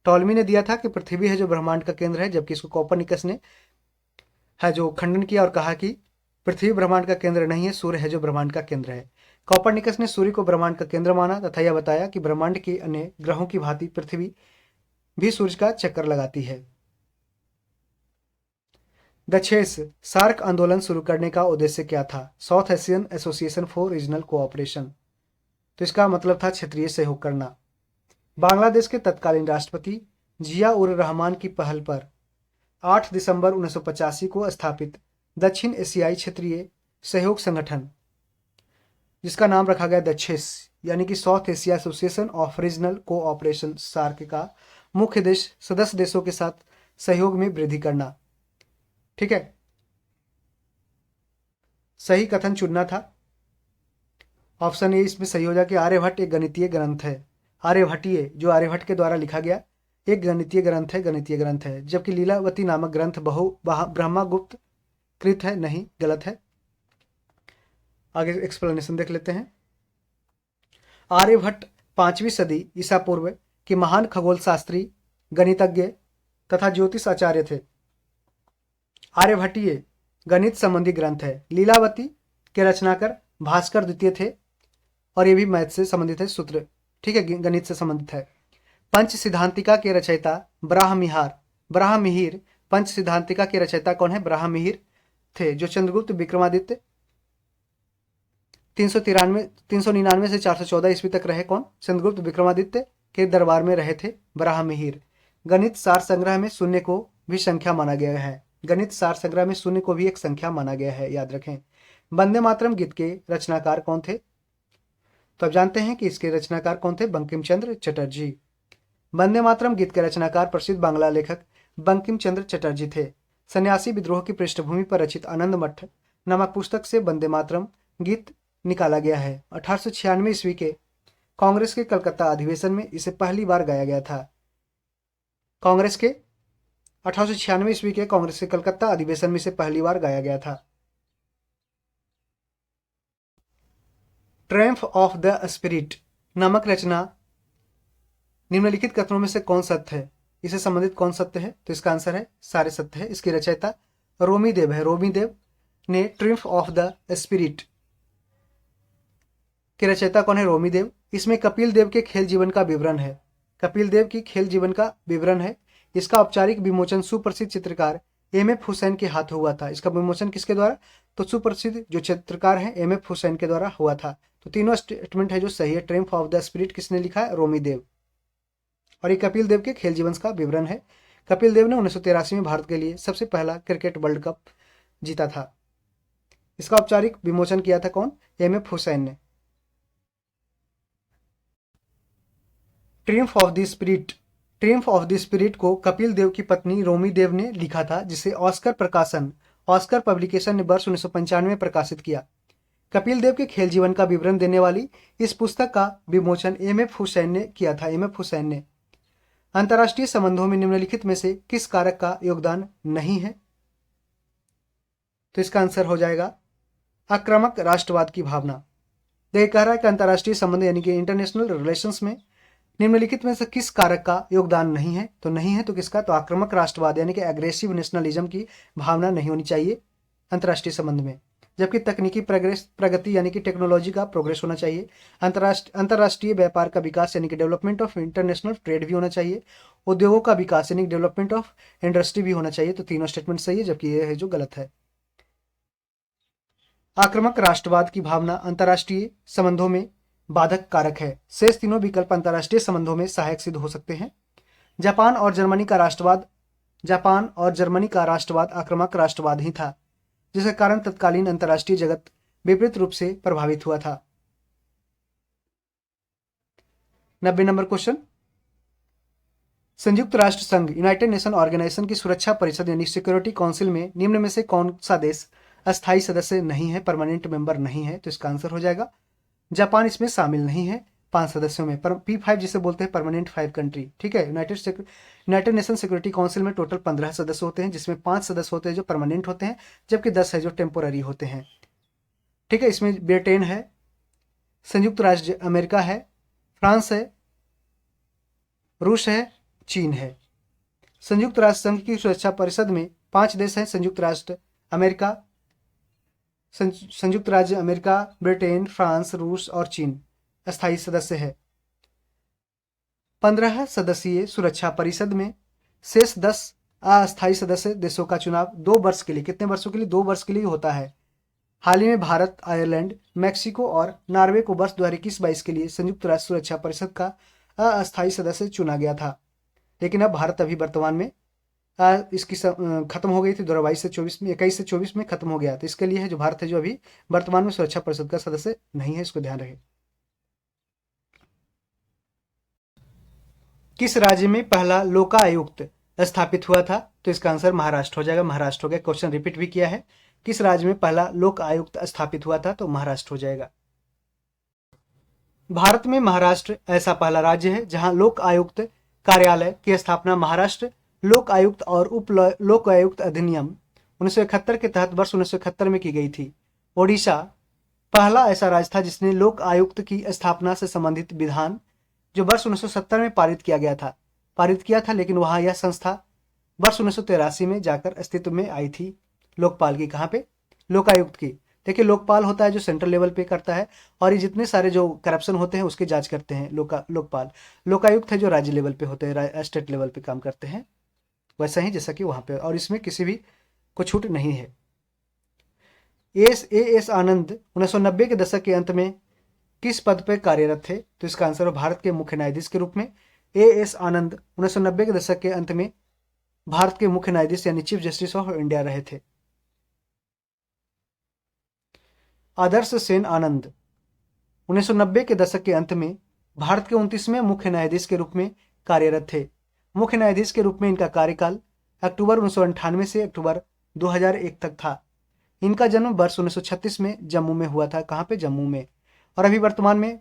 टॉलमी ने दिया था कि पृथ्वी है जो ब्रह्मांड का केंद्र है, जबकि इसको कॉपरनिकस ने है जो खंडन किया और कहा कि पृथ्वी ब्रह्मांड का केंद्र नहीं है, सूर्य है जो ब्रह्मांड का केंद्र है। कॉपरनिकस ने सूर्य को ब्रह्मांड का केंद्र माना तथा यह बताया कि ब्रह्मांड के अन्य ग्रहों की भांति पृथ्वी भी सूर्य का चक्कर लगाती है। दक्षेस सार्क आंदोलन शुरू करने का उद्देश्य क्या था? South Asian association for regional cooperation. तो इसका मतलब था क्षेत्रीय सहयोग करना। बांग्लादेश के तत्कालीन राष्ट्रपति जिया उर रहमान की पहल पर 8 दिसंबर 1985 को स्थापित दक्षिण एशियाई क्षेत्रीय सहयोग संगठन, जिसका नाम रखा गया दक्षेस यानी कि South Asia Association of Regional Cooperation, SAARC का मुख्य देश सदस्य देशों के साथ सहयोग में वृद्धि करना। ठीक है, सही कथन चुनना था। ऑप्शन ए इसमें सही हो जाए। आर्यभट्ट एक गणितीय ग्रंथ है। आर्यभट्टीय जो आर्यभट्ट के द्वारा लिखा गया एक गणितीय ग्रंथ है, जबकि लीलावती नामक ग्रंथ ब्रह्मगुप्त कृत है। नहीं, गलत है। आगे एक्सप्लेनेशन देख लेते हैं। आर्यभट्ट 5वीं सदी ईसा पूर्व के महान खगोल शास्त्री, गणितज्ञ तथा ज्योतिष आचार्य थे। आर्यभट्टीय गणित संबंधी ग्रंथ है। लीलावती के रचनाकार भास्कर द्वितीय थे और ये भी मैथ से संबंधित है, सूत्र, ठीक है, गणित से संबंधित है। पंच सिद्धांतिका के रचयिता ब्राह्ममिहिर। पंच सिद्धांतिका के रचयिता कौन है? ब्राह्ममिहिर थे, जो चंद्रगुप्त विक्रमादित्य 399 से 414 ईस्वी तक रहे। कौन? चंद्रगुप्त विक्रमादित्य के दरबार में रहे थे ब्राह्ममिहिर। गणित सार संग्रह में शून्य को भी संख्या माना गया है। गणित सार संग्रह में शून्य को भी एक संख्या माना गया है, याद रखें। वंदे मातरम गीत के रचनाकार कौन थे? तो अब जानते हैं कि इसके रचनाकार कौन थे? बंकिम चंद्र चटर्जी। वंदे मातरम गीत के रचनाकार प्रसिद्ध बांग्ला लेखक बंकिम चंद्र चटर्जी थे। सन्यासी विद्रोह की पृष्ठभूमि पर रचित आनंद मठ नामक पुस्तक से वंदे मातरम गीत निकाला गया है। 1896 ईस्वी के कांग्रेस के कलकत्ता अधिवेशन में इसे पहली बार गाया गया था। 1896 ईस्वी के कांग्रेस के कलकत्ता अधिवेशन में इसे पहली बार गाया गया था। ट्रायम्फ ऑफ द स्पिरिट नामक रचना निम्नलिखित कथनों में से कौन सत्य है? इसे संबंधित कौन सत्य है? तो इसका आंसर है सारे सत्य है। इसकी रचयिता रोमी देव है। रोमी देव ने ट्रिम्फ ऑफ द स्पिरिट के रचयिता कौन है? रोमी देव। इसमें कपिल देव के खेल जीवन का विवरण है। कपिल देव की खेल जीवन का विवरण है। इसका औपचारिक विमोचन सुप्रसिद्ध चित्रकार एम.एफ. हुसैन के हाथ हुआ था। इसका विमोचन किसके द्वारा? तो सुप्रसिद्ध जो चित्रकार है एम.एफ. हुसैन के द्वारा हुआ था। तो तीनों स्टेटमेंट है जो सही है। ट्रिम्फ ऑफ द स्पिरिट किसने लिखा है? रोमी देव। और ये कपिल देव के खेल जीवन का विवरण है। कपिल देव ने 1983 में भारत के लिए सबसे पहला क्रिकेट वर्ल्ड कप जीता था। इसका औपचारिक विमोचन किया था कौन? एम.एफ. हुसैन ने। Triumph of the spirit, triumph of the spirit को कपिल देव की पत्नी रोमी देव ने लिखा था, जिसे ऑस्कर पब्लिकेशन ने वर्ष 1995 में प्रकाशित किया। कपिल देव के खेल जीवन का विवरण देने वाली इस पुस्तक का विमोचन एम.एफ. हुसैन ने किया था। एम.एफ. हुसैन ने। अंतर्राष्ट्रीय संबंधों में निम्नलिखित में से किस कारक का योगदान नहीं है? तो इसका आंसर हो जाएगा आक्रामक राष्ट्रवाद की भावना। देखिए, कह रहा है कि अंतर्राष्ट्रीय संबंध यानी कि इंटरनेशनल रिलेशंस में निम्नलिखित में से किस कारक का योगदान नहीं है? तो नहीं है तो किसका? तो आक्रामक राष्ट्रवाद यानी कि एग्रेसिव नेशनलिज्म की भावना नहीं होनी चाहिए अंतर्राष्ट्रीय संबंध में। जबकि तकनीकी प्रगति यानी कि टेक्नोलॉजी का प्रोग्रेस होना चाहिए। अंतर्राष्ट्रीय व्यापार का विकास यानी कि डेवलपमेंट ऑफ इंटरनेशनल ट्रेड भी होना चाहिए। उद्योगों का विकास यानी डेवलपमेंट ऑफ इंडस्ट्री भी होना चाहिए। तो तीनों स्टेटमेंट सही है, जबकि ये है जो गलत है। आक्रामक राष्ट्रवाद की भावना अंतर्राष्ट्रीय संबंधों में बाधक कारक है। शेष तीनों विकल्प अंतर्राष्ट्रीय संबंधों में सहायक सिद्ध हो सकते हैं। जापान और जर्मनी का राष्ट्रवाद आक्रामक राष्ट्रवाद ही था, जिसके कारण तत्कालीन अंतर्राष्ट्रीय जगत विपरीत रूप से प्रभावित हुआ था। 90 नंबर क्वेश्चन। संयुक्त राष्ट्र संघ यूनाइटेड नेशन ऑर्गेनाइजेशन की सुरक्षा परिषद यानी सिक्योरिटी काउंसिल में निम्न में से कौन सा देश अस्थायी सदस्य नहीं है, परमानेंट मेंबर नहीं है? तो इसका आंसर हो जाएगा जापान इसमें शामिल नहीं है 5 सदस्यों में। P5 जिसे बोलते हैं परमानेंट 5 कंट्री। ठीक है, यूनाइटेड नेशन सिक्योरिटी काउंसिल में टोटल 15 सदस्य होते हैं, जिसमें 5 सदस्य होते हैं जो परमानेंट होते हैं, जबकि 10 है जो टेम्पोररी होते हैं। ठीक है, इसमें ब्रिटेन है, संयुक्त राज्य अमेरिका है, फ्रांस है, रूस है, चीन है। संयुक्त राष्ट्र संघ की सुरक्षा परिषद में 5 देश हैं, संयुक्त राज्य अमेरिका, ब्रिटेन, फ्रांस, रूस और चीन अस्थायी सदस्य है। 15 सदस्यीय सुरक्षा परिषद में शेष 10 अस्थायी सदस्य देशों का चुनाव 2 वर्ष के लिए, कितने वर्षों के लिए? 2 वर्ष के लिए होता है। हाल ही में भारत, आयरलैंड, मैक्सिको और नॉर्वे को वर्ष 2021-22 के लिए संयुक्त राष्ट्र सुरक्षा परिषद का अस्थायी सदस्य चुना गया था। लेकिन अब भारत अभी वर्तमान में इसकी खत्म हो गई थी 2022 से 24 में, 21 से 24 में खत्म हो गया। तो इसके लिए है जो भारत है जो अभी वर्तमान में सुरक्षा परिषद का सदस्य नहीं है, इसको ध्यान रहे। किस राज्य में पहला लोकायुक्त स्थापित हुआ था? तो इसका आंसर महाराष्ट्र हो जाएगा। महाराष्ट्र हो गया। क्वेश्चन रिपीट भी किया है। किस राज्य में पहला लोक आयुक्त स्थापित हुआ था? तो महाराष्ट्र हो जाएगा। भारत में महाराष्ट्र ऐसा पहला राज्य है जहां लोक आयुक्त कार्यालय की स्थापना महाराष्ट्र लोक आयुक्त और उप लोक आयुक्त अधिनियम 1971 के तहत वर्ष 1971 में की गई थी। ओडिशा पहला ऐसा राज्य था जिसने लोक आयुक्त की स्थापना से संबंधित विधान जो वर्ष 1970 में पारित किया था, लेकिन वहां यह संस्था वर्ष 1983 में जाकर अस्तित्व में आई थी। लोकपाल की, कहां पे? लोकायुक्त की। देखिए, लोकपाल होता है जो सेंट्रल लेवल पे करता है और ये जितने सारे जो करप्शन होते हैं उसके जांच करते हैं लोकपाल। लोकायुक्त है जो राज्य लेवल पे होते हैं, स्टेट लेवल पे काम करते हैं, वैसा ही जैसा कि वहां पे, और इसमें किसी भी को छूट नहीं है। एस आनंद 1990 के दशक के अंत में किस पद पर कार्यरत थे? तो इसका आंसर है भारत के मुख्य न्यायाधीश के रूप में। एस आनंद 1990 के दशक के अंत में भारत के मुख्य न्यायाधीश यानी चीफ जस्टिस ऑफ इंडिया रहे थे। आदर्श सेन आनंद 1990 के दशक के अंत में भारत के 29वें मुख्य न्यायाधीश के रूप में कार्यरत थे। मुख्य न्यायाधीश के रूप में इनका कार्यकाल अक्टूबर 1998 से अक्टूबर 2001 तक था। इनका जन्म वर्ष 1936 में जम्मू में हुआ था। कहाँ पे? जम्मू में। और अभी वर्तमान में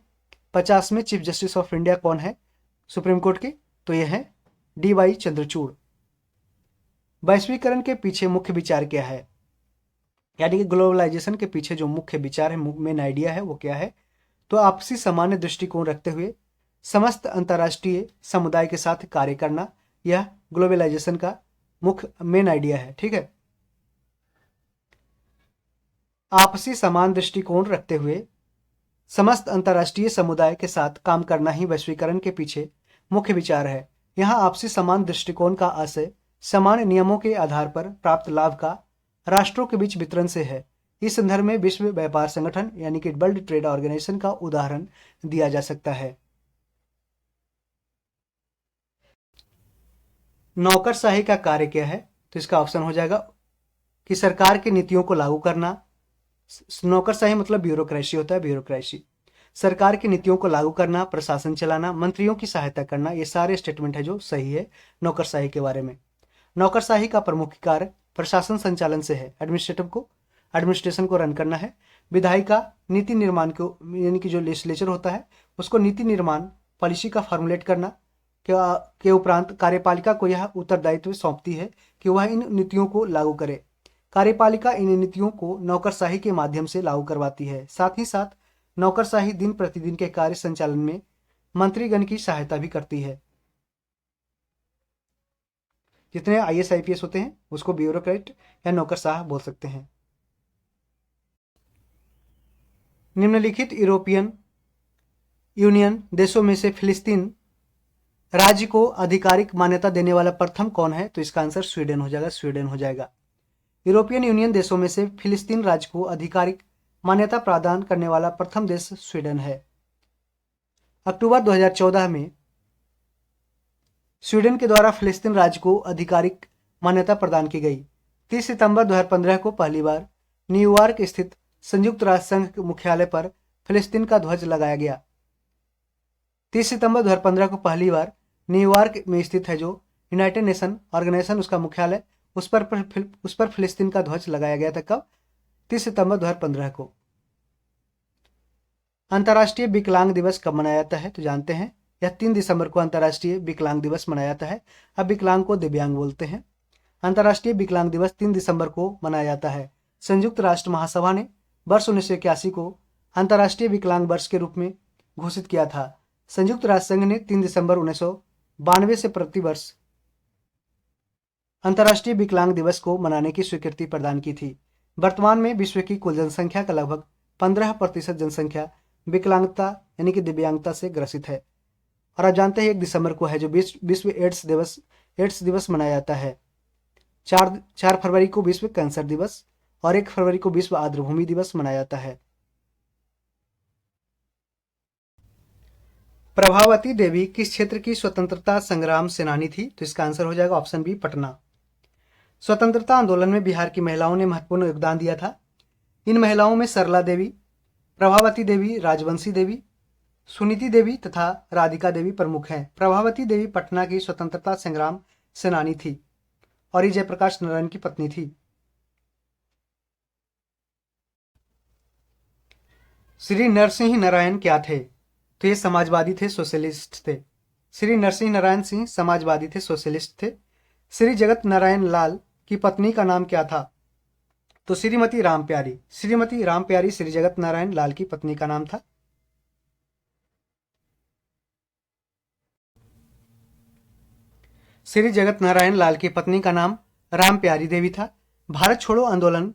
50वें चीफ जस्टिस ऑफ इंडिया कौन है सुप्रीम कोर्ट के? तो ये है DY चंद्रचूड़। वैश्वीकरण के पीछे मुख्य विचार क्या है? यानी कि ग्लोबलाइजेशन के पीछे जो मुख्य विचार है, मेन आइडिया है, वो क्या है? तो आपसी सामान्य दृष्टिकोण रखते हुए समस्त अंतर्राष्ट्रीय समुदाय के साथ कार्य करना, यह ग्लोबलाइजेशन का मुख्य मेन आइडिया है। ठीक है, आपसी समान दृष्टिकोण रखते हुए समस्त अंतर्राष्ट्रीय समुदाय के साथ काम करना ही वैश्वीकरण के पीछे मुख्य विचार है। यहाँ आपसी समान दृष्टिकोण का आशय समान नियमों के आधार पर प्राप्त लाभ का राष्ट्रों के बीच वितरण से है। इस संदर्भ में विश्व व्यापार संगठन यानी कि वर्ल्ड ट्रेड ऑर्गेनाइजेशन का उदाहरण दिया जा सकता है। नौकरशाही का कार्य क्या है? तो इसका ऑप्शन हो जाएगा कि सरकार की नीतियों को लागू करना। नौकरशाही मतलब ब्यूरोक्रेसी होता है, ब्यूरोक्रेसी। सरकार की नीतियों को लागू करना, प्रशासन चलाना, मंत्रियों की सहायता करना, ये सारे स्टेटमेंट है जो सही है नौकरशाही के बारे में। नौकरशाही का प्रमुख कार्य प्रशासन संचालन से है, एडमिनिस्ट्रेशन को रन करना है। विधायिका नीति निर्माण को, यानी कि जो लेजिस्लेचर होता है उसको नीति निर्माण पॉलिसी का फॉर्मुलेट करना के उपरांत कार्यपालिका को यह उत्तरदायित्व सौंपती है कि वह इन नीतियों को लागू करे। कार्यपालिका इन नीतियों को नौकरशाही के माध्यम से लागू करवाती है। साथ ही साथ नौकरशाही दिन प्रतिदिन के कार्य संचालन में मंत्रीगण की सहायता भी करती है। जितने IAS IPS होते हैं उसको ब्यूरोक्रेट या नौकरशाह बोल सकते हैं। निम्नलिखित यूरोपियन यूनियन देशों में से फिलिस्तीन राज्य को आधिकारिक मान्यता देने वाला प्रथम कौन है? तो इसका आंसर स्वीडन हो जाएगा। स्वीडन हो जाएगा। यूरोपियन यूनियन देशों में से फिलिस्तीन राज्य को आधिकारिक मान्यता प्रदान करने वाला प्रथम देश स्वीडन है। अक्टूबर 2014 में स्वीडन के द्वारा फिलिस्तीन राज्य को आधिकारिक मान्यता प्रदान की गई। 30 सितंबर 2015 को पहली बार न्यूयॉर्क स्थित संयुक्त राष्ट्र संघ के मुख्यालय पर फिलिस्तीन का ध्वज लगाया गया। 30 सितंबर 2015 को पहली बार न्यूयॉर्क में स्थित है जो यूनाइटेड नेशन ऑर्गेनाइजेशन, उसका मुख्यालय, उस पर फिलिस्तीन का ध्वज लगाया गया था। कब? 30 सितंबर 2015 को। अंतर्राष्ट्रीय विकलांग दिवस कब मनाया जाता है? तो जानते हैं यह 3 दिसंबर को अंतर्राष्ट्रीय विकलांग दिवस मनाया जाता है। अब विकलांग को दिव्यांग बोलते हैं। अंतर्राष्ट्रीय विकलांग दिवस 3 दिसंबर को मनाया जाता है। संयुक्त राष्ट्र महासभा ने वर्ष 1981 को अंतर्राष्ट्रीय विकलांग वर्ष के रूप में घोषित किया था। संयुक्त राष्ट्र संघ ने 3 दिसंबर 1992 से प्रतिवर्ष अंतर्राष्ट्रीय विकलांग दिवस को मनाने की स्वीकृति प्रदान की थी। वर्तमान में विश्व की कुल जनसंख्या का लगभग 15% जनसंख्या विकलांगता यानी कि दिव्यांगता से ग्रसित है। और आप जानते हैं 1 दिसंबर को है जो विश्व एड्स दिवस मनाया जाता है। 4 फरवरी को विश्व कैंसर दिवस और 1 फरवरी को विश्व आर्द्रभूमि दिवस मनाया जाता है। प्रभावती देवी किस क्षेत्र की स्वतंत्रता संग्राम सेनानी थी? तो इसका आंसर हो जाएगा ऑप्शन बी, पटना। स्वतंत्रता आंदोलन में बिहार की महिलाओं ने महत्वपूर्ण योगदान दिया था। इन महिलाओं में सरला देवी, प्रभावती देवी, राजवंशी देवी, सुनीति देवी तथा राधिका देवी प्रमुख हैं। प्रभावती देवी पटना की स्वतंत्रता संग्राम सेनानी थी और ये जयप्रकाश नारायण की पत्नी थी। श्री नरसिंह नारायण क्या थे? तो ये समाजवादी थे, सोशलिस्ट थे। श्री नरसिंह नारायण सिंह समाजवादी थे, सोशलिस्ट थे। श्री जगत नारायण लाल की पत्नी का नाम क्या था? तो श्रीमती राम प्यारी। श्रीमती राम प्यारी श्री जगत नारायण लाल की पत्नी का नाम था। श्री जगत नारायण लाल की पत्नी का नाम राम प्यारी देवी था। भारत छोड़ो आंदोलन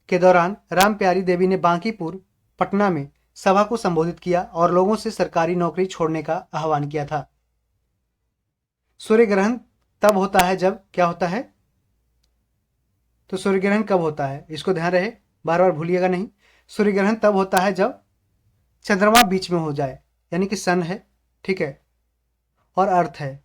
के दौरान राम प्यारी देवी ने बांकीपुर, पटना में सभा को संबोधित किया और लोगों से सरकारी नौकरी छोड़ने का आह्वान किया था। सूर्य ग्रहण तब होता है जब क्या होता है? तो सूर्य ग्रहण कब होता है? इसको ध्यान रहे, बार बार भूलिएगा नहीं। सूर्य ग्रहण तब होता है जब चंद्रमा बीच में हो जाए, यानी कि सन है, ठीक है, और अर्थ है,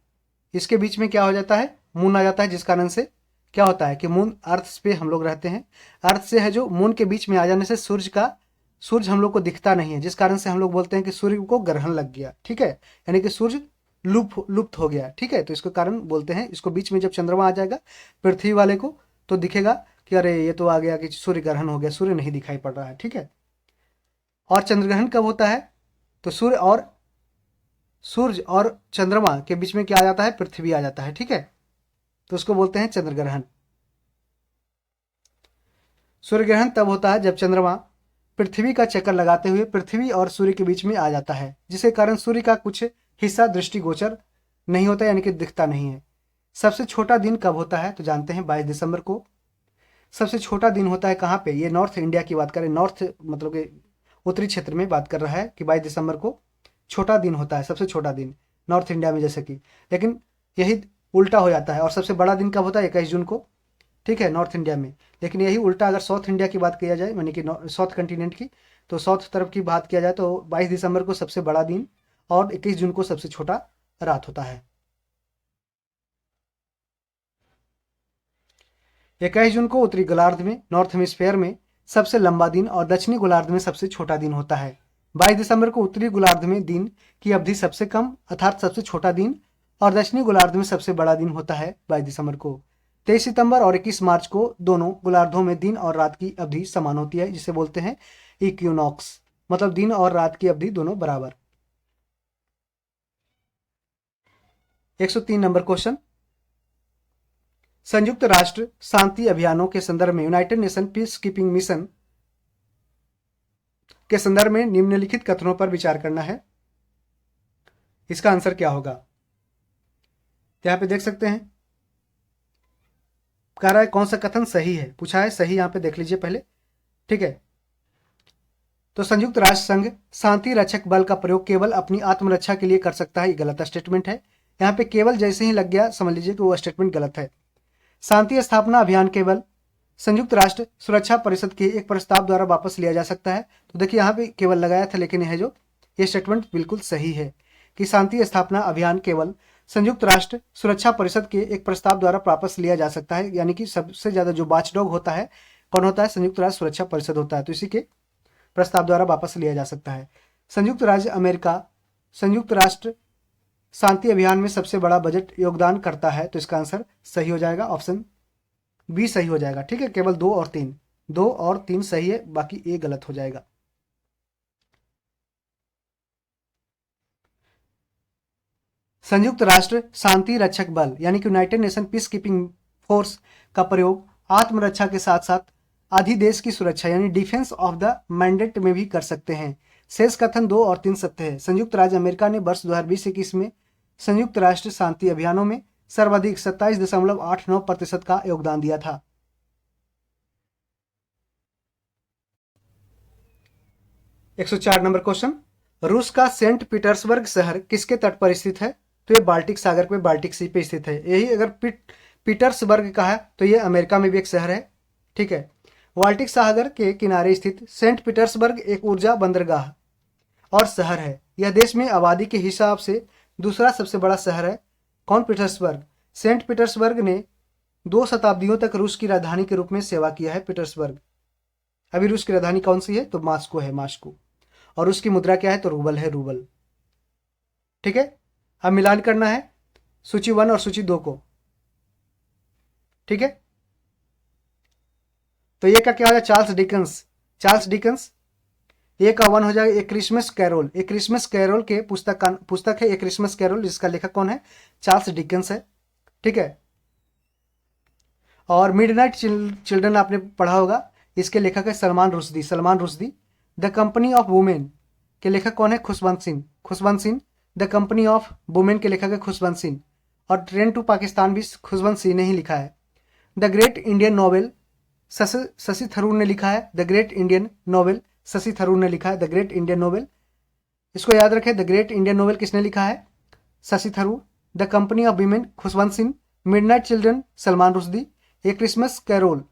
इसके बीच में क्या हो जाता है? मून आ जाता है, जिस कारण से क्या होता है कि मून अर्थ पे हम लोग रहते हैं। अर्थ से है जो मून के बीच में आ जाने से सूर्य हम लोग को दिखता नहीं है, जिस कारण से हम लोग बोलते हैं कि सूर्य को ग्रहण लग गया, ठीक है, यानी कि सूर्य लुप्त हो गया, ठीक है। तो इसके कारण बोलते हैं, इसको बीच में जब चंद्रमा आ जाएगा पृथ्वी वाले को तो दिखेगा कि अरे ये तो आ गया कि सूर्य ग्रहण हो गया, सूर्य नहीं दिखाई पड़ रहा है, ठीक है। और चंद्र ग्रहण कब होता है? तो सूर्य और चंद्रमा के बीच में क्या आ जाता है? पृथ्वी आ जाता है, ठीक है, तो उसको बोलते हैं चंद्र ग्रहण। सूर्य ग्रहण तब होता है जब चंद्रमा पृथ्वी का चक्कर लगाते हुए पृथ्वी और सूर्य के बीच में आ जाता है, जिसके कारण सूर्य का कुछ हिस्सा दृष्टिगोचर नहीं होता, यानी कि दिखता नहीं है। सबसे छोटा दिन कब होता है? तो जानते हैं 22 दिसंबर को सबसे छोटा दिन होता है। कहाँ पे? ये नॉर्थ इंडिया की बात करें, नॉर्थ मतलब कि उत्तरी क्षेत्र में बात कर रहा है कि 22 दिसंबर को छोटा दिन होता है, सबसे छोटा दिन नॉर्थ इंडिया में, जैसे कि, लेकिन यही उल्टा हो जाता है। और सबसे बड़ा दिन कब होता है? 21 जून को, ठीक है, नॉर्थ इंडिया में। लेकिन यही उल्टा अगर साउथ इंडिया की बात किया जाए, यानी कि साउथ कंटिनेंट की, तो साउथ तरफ की बात किया जाए तो 22 दिसंबर को सबसे बड़ा दिन और 21 जून को सबसे छोटा रात होता है। 21 जून को उत्तरी गोलार्ध में, नॉर्थ हेमिस्फेयर में सबसे लंबा दिन और दक्षिणी गोलार्ध में सबसे छोटा दिन होता है। 22 दिसंबर को उत्तरी गोलार्ध में दिन की अवधि सबसे कम अर्थात सबसे छोटा दिन और दक्षिणी गोलार्ध में सबसे बड़ा दिन होता है 22 दिसंबर को। 23 सितंबर और 21 मार्च को दोनों गोलार्धों में दिन और रात की अवधि समान होती है, जिसे बोलते हैं इक्विनॉक्स, मतलब दिन और रात की अवधि दोनों बराबर। 103 नंबर क्वेश्चन, संयुक्त राष्ट्र शांति अभियानों के संदर्भ में United nation peace keeping mission के संदर्भ में निम्नलिखित कथनों पर विचार करना है। इसका आंसर क्या होगा? यहां पे देख सकते हैं, कह रहा है कौन सा कथन सही है, पूछा है सही, यहां पे देख लीजिए पहले, ठीक है। तो संयुक्त राष्ट्र संघ शांति रक्षक बल का प्रयोग केवल अपनी आत्मरक्षा के लिए कर सकता है, ये गलत स्टेटमेंट है। यहाँ पे केवल जैसे ही लग गया समझ लीजिए कि वो स्टेटमेंट गलत है। शांति स्थापना अभियान केवल संयुक्त राष्ट्र सुरक्षा परिषद के एक प्रस्ताव द्वारा वापस लिया जा सकता है। तो देखिए यहाँ पे केवल लगाया था, लेकिन यह जो ये स्टेटमेंट बिल्कुल सही है कि शांति स्थापना अभियान केवल संयुक्त राष्ट्र सुरक्षा परिषद के एक प्रस्ताव द्वारा वापस लिया जा सकता है, यानी कि सबसे ज्यादा जो वॉचडॉग होता है कौन होता है? संयुक्त राष्ट्र सुरक्षा परिषद होता है, तो इसी के प्रस्ताव द्वारा वापस लिया जा सकता है। संयुक्त राज्य अमेरिका संयुक्त राष्ट्र शांति अभियान में सबसे बड़ा बजट योगदान करता है, तो इसका आंसर सही हो जाएगा, ऑप्शन बी सही हो जाएगा, ठीक है। केवल 2 और 3 सही है, बाकी ए गलत हो जाएगा। संयुक्त राष्ट्र शांति रक्षक बल यानी कि United nation peace keeping force का प्रयोग आत्मरक्षा के साथ साथ अधिदेश की सुरक्षा यानी डिफेंस ऑफ द मैंडेट में भी कर सकते हैं। शेष कथन 2 और 3 सत्य है। संयुक्त राज्य अमेरिका ने वर्ष 2020-21 में संयुक्त राष्ट्र शांति अभियानों में सर्वाधिक 27.89% का योगदान दिया था। एक 104 नंबर क्वेश्चन, रूस का सेंट पीटर्सबर्ग शहर किसके तट पर स्थित है? तो ये बाल्टिक सागर पे, बाल्टिक सी पे स्थित है। यही अगर पीटर्सबर्ग का है, तो ये अमेरिका में भी एक शहर है। ठीक है। बाल्टिक सागर के किनारे स्थित सेंट पीटर्सबर्ग एक ऊर्जा बंदरगाह और शहर है। यह देश में आबादी के हिसाब से दूसरा सबसे बड़ा शहर है। कौन? पीटर्सबर्ग। सेंट पीटर्सबर्ग ने 2 शताब्दियों तक रूस की राजधानी के रूप में सेवा किया है। पीटर्सबर्ग। अभी रूस की राजधानी कौन सी है? तो मॉस्को है, मॉस्को। और उसकी मुद्रा क्या है? तो रूबल है, रूबल। ठीक है। अब मिलान करना है सूची 1 और सूची 2 को। ठीक है। तो ये का क्या हो जाएगा? Charles Dickens. Charles Dickens. ये का 1 हो जाएगा एक क्रिसमस कैरोल। एक क्रिसमस कैरोल के पुस्तक है एक क्रिसमस कैरोल, जिसका लेखक कौन है? चार्ल्स डिकन्स है। ठीक है। और मिडनाइट चिल्ड्रन आपने पढ़ा होगा, इसके लेखक है Salman Rushdie. Salman Rushdie. The company of women के लेखक कौन है? Khushwant Singh. Khushwant Singh. The company of women के लेखक है खुशवंत सिंह। और ट्रेन टू पाकिस्तान भी खुशवंत सिंह ने ही लिखा है। The great Indian novel Shashi Tharoor ने लिखा है। The great Indian novel Shashi Tharoor ने लिखा है। द ग्रेट इंडियन नॉवेल, इसको याद रखें। द ग्रेट इंडियन नॉवेल किसने लिखा है? Shashi Tharoor. The company of women Khushwant Singh. Midnight children Salman Rushdie. A Christmas carol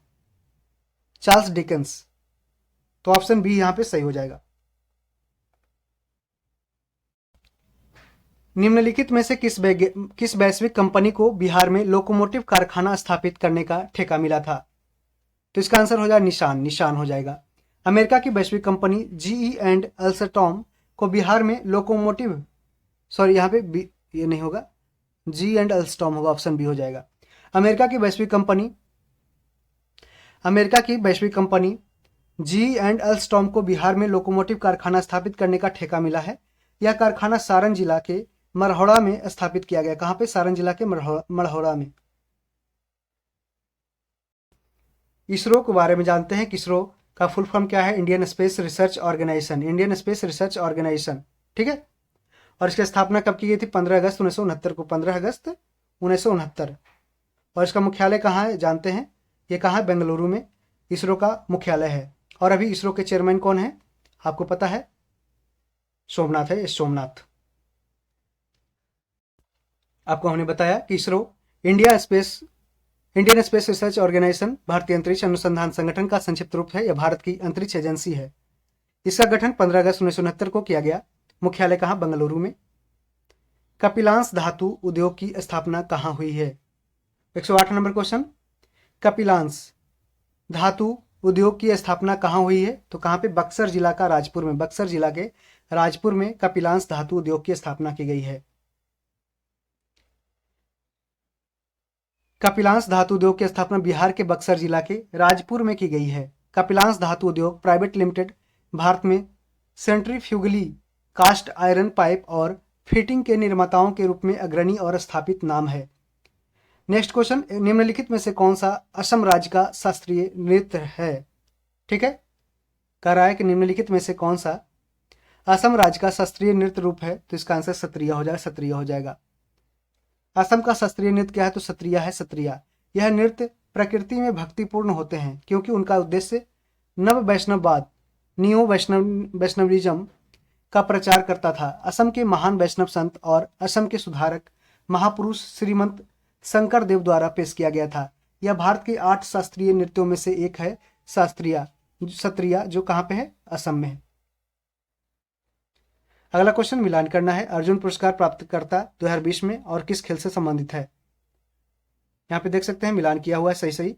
Charles Dickens. तो ऑप्शन बी यहां पे सही हो जाएगा। निम्नलिखित में से किस वैश्विक कंपनी को बिहार में लोकोमोटिव कारखाना स्थापित करने का ठेका मिला था? तो इसका आंसर हो जाएगा निशान। निशान हो जाएगा। अमेरिका की वैश्विक कंपनी जीई एंड अल्स्टॉम को बिहार में लोकोमोटिव, सॉरी यहाँ पे ये नहीं होगा, जी एंड अल्स्टॉम होगा, ऑप्शन बी हो जाएगा। अमेरिका की वैश्विक कंपनी जी एंड अल्स्टॉम को बिहार में लोकोमोटिव कारखाना स्थापित करने का ठेका मिला है। यह कारखाना सारण जिला के मरहौड़ा में स्थापित किया गया। कहां पे? सारण जिला के मरहौड़ा में। इसरो के बारे में जानते हैं कि इसरो का फुल फॉर्म क्या है? Indian Space Research Organisation. Indian Space Research Organisation. ठीक है। और इसकी स्थापना कब की गई थी? 15 अगस्त 1969 को। 15 अगस्त 1969। और इसका मुख्यालय कहाँ है जानते हैं? ये कहाँ है? बेंगलुरु में इसरो का मुख्यालय है। और अभी इसरो के चेयरमैन कौन है? आपको पता है, सोमनाथ है। सोमनाथ। आपको हमने बताया कि ISRO Indian Space Research Organisation भारतीय अंतरिक्ष अनुसंधान संगठन का संक्षिप्त रूप है। यह भारत की अंतरिक्ष एजेंसी है। इसका गठन 15 अगस्त 1969 को किया गया। मुख्यालय कहाँ? बेंगलुरु में। कपिलांश धातु उद्योग की स्थापना कहाँ हुई है? 108 नंबर क्वेश्चन। कपिलांश धातु उद्योग की स्थापना कहाँ हुई है? तो कहाँ पे? बक्सर जिला का राजपुर में। बक्सर जिला के राजपुर में कपिलांश धातु उद्योग की स्थापना की गई है। कपिलांश धातु उद्योग की स्थापना बिहार के बक्सर जिला के राजपुर में की गई है। कपिलांश धातु उद्योग प्राइवेट लिमिटेड भारत में सेंट्रीफ्यूगली कास्ट आयरन पाइप और फिटिंग के निर्माताओं के रूप में अग्रणी और स्थापित नाम है। Next question. निम्नलिखित में से कौन सा असम राज्य का शास्त्रीय नृत्य है? ठीक है। कह रहा है कि निम्नलिखित में से कौन सा असम राज्य का शास्त्रीय नृत्य रूप है? तो इसका आंसर सत्रिया हो जाएगा। सत्रिया हो जाएगा। असम का शास्त्रीय नृत्य क्या है? तो सत्रिया है। सत्रिया। यह नृत्य प्रकृति में भक्तिपूर्ण होते हैं क्योंकि उनका उद्देश्य नव वैष्णववाद, न्यू वैष्णविज्म का प्रचार करता था। असम के महान वैष्णव संत और असम के सुधारक महापुरुष श्रीमंत शंकर देव द्वारा पेश किया गया था। यह भारत के 8 शास्त्रीय नृत्यों में से एक है। सत्रिया जो कहाँ पे है? असम में है। अगला क्वेश्चन मिलान करना है। अर्जुन पुरस्कार प्राप्तकर्ता 2020 में और किस खेल से संबंधित है? यहां पे देख सकते हैं मिलान किया हुआ है सही सही।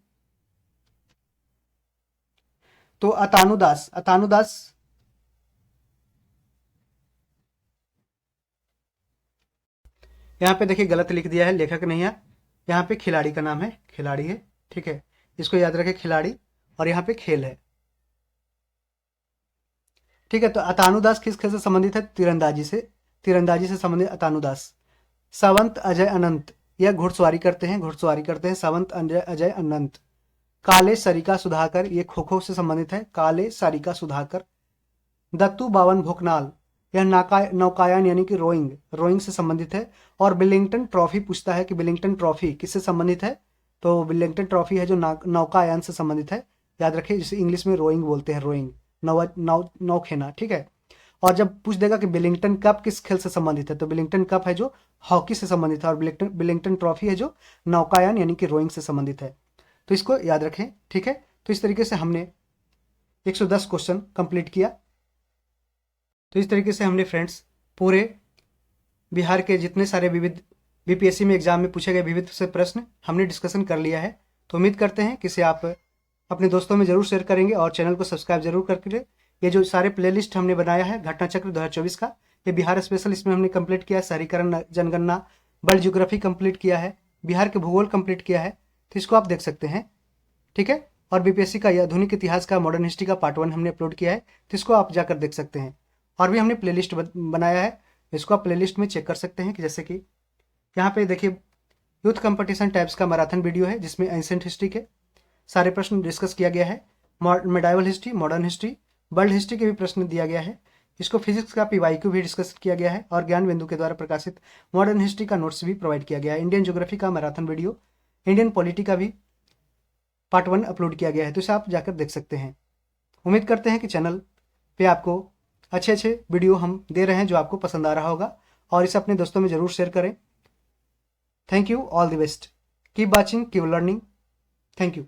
तो अतानुदास यहाँ पे देखिए गलत लिख दिया है, लेखक नहीं है। यहाँ पे खिलाड़ी का नाम है, खिलाड़ी है। ठीक है, इसको याद रखें, खिलाड़ी। और यहाँ पे खेल है। ठीक है। तो अतानुदास किस खेल से संबंधित है? तीरंदाजी से संबंधित अतानुदास। सावंत अजय अनंत, यह घुड़सवारी करते हैं। सावंत अजय अनंत। काले सरिका सुधाकर, ये खो खो से संबंधित है। काले सरिका सुधाकर। दत्तू बावन भोकनाल, यह नौकायन यानी कि रोइंग से संबंधित है। और विलिंगटन ट्रॉफी पूछता है कि विलिंगटन ट्रॉफी किससे संबंधित है? तो विलिंगटन ट्रॉफी है जो नौकायन से संबंधित है। याद रखिए, जिसे इंग्लिश में रोइंग बोलते हैं, रोइंग, नौखेना। ठीक है। और जब पूछ देगा कि विलिंगटन कप किस खेल से संबंधित है, तो विलिंगटन कप है जो हॉकी से संबंधित है, और विलिंगटन ट्रॉफी है जो नौकायन यानी कि रोइंग से संबंधित है। तो इसको याद रखें, ठीक है। तो इस तरीके से हमने 110 क्वेश्चन कंप्लीट किया। तो इस तरीके से हमने फ्रेंड्स पूरे बिहार के जितने सारे विविध बीपीएससी में एग्जाम में पूछे गए विविध से प्रश्न हमने डिस्कशन कर लिया है। तो उम्मीद करते हैं कि इसे आप अपने दोस्तों में जरूर शेयर करेंगे और चैनल को सब्सक्राइब जरूर करके। ये जो सारे प्लेलिस्ट हमने बनाया है घटना चक्र 2024 का, ये बिहार स्पेशल इसमें हमने कंप्लीट किया है, शहरीकरण जनगणना, वर्ल्ड ज्योग्राफी कंप्लीट किया है, बिहार के भूगोल कंप्लीट किया है। तो इसको आप देख सकते हैं, ठीक है। और बीपीएससी का आधुनिक इतिहास का मॉडर्न हिस्ट्री का पार्ट 1 हमने अपलोड किया है, तो इसको आप जाकर देख सकते हैं। और भी हमने प्लेलिस्ट बनाया है, इसको आप प्लेलिस्ट में चेक कर सकते हैं कि जैसे कि यहाँ पे देखिए यूथ कंपटीशन टाइप्स का मैराथन वीडियो है, जिसमें एंशिएंट हिस्ट्री के सारे प्रश्न डिस्कस किया गया है, medieval history, modern history, world history के भी प्रश्न दिया गया है। इसको फिजिक्स का पीवाईक्यू भी डिस्कस किया गया है, और ज्ञान बिंदु के द्वारा प्रकाशित मॉडर्न हिस्ट्री का नोट्स भी प्रोवाइड किया गया है। इंडियन ज्योग्राफी का मैराथन वीडियो, इंडियन पॉलिटी का भी पार्ट 1 अपलोड किया गया है, तो इसे आप जाकर देख सकते हैं। उम्मीद करते हैं कि चैनल पे आपको अच्छे अच्छे वीडियो हम दे रहे हैं जो आपको पसंद आ रहा होगा, और इसे अपने दोस्तों में ज़रूर शेयर करें। Thank you, all the best, keep watching, keep learning, thank you.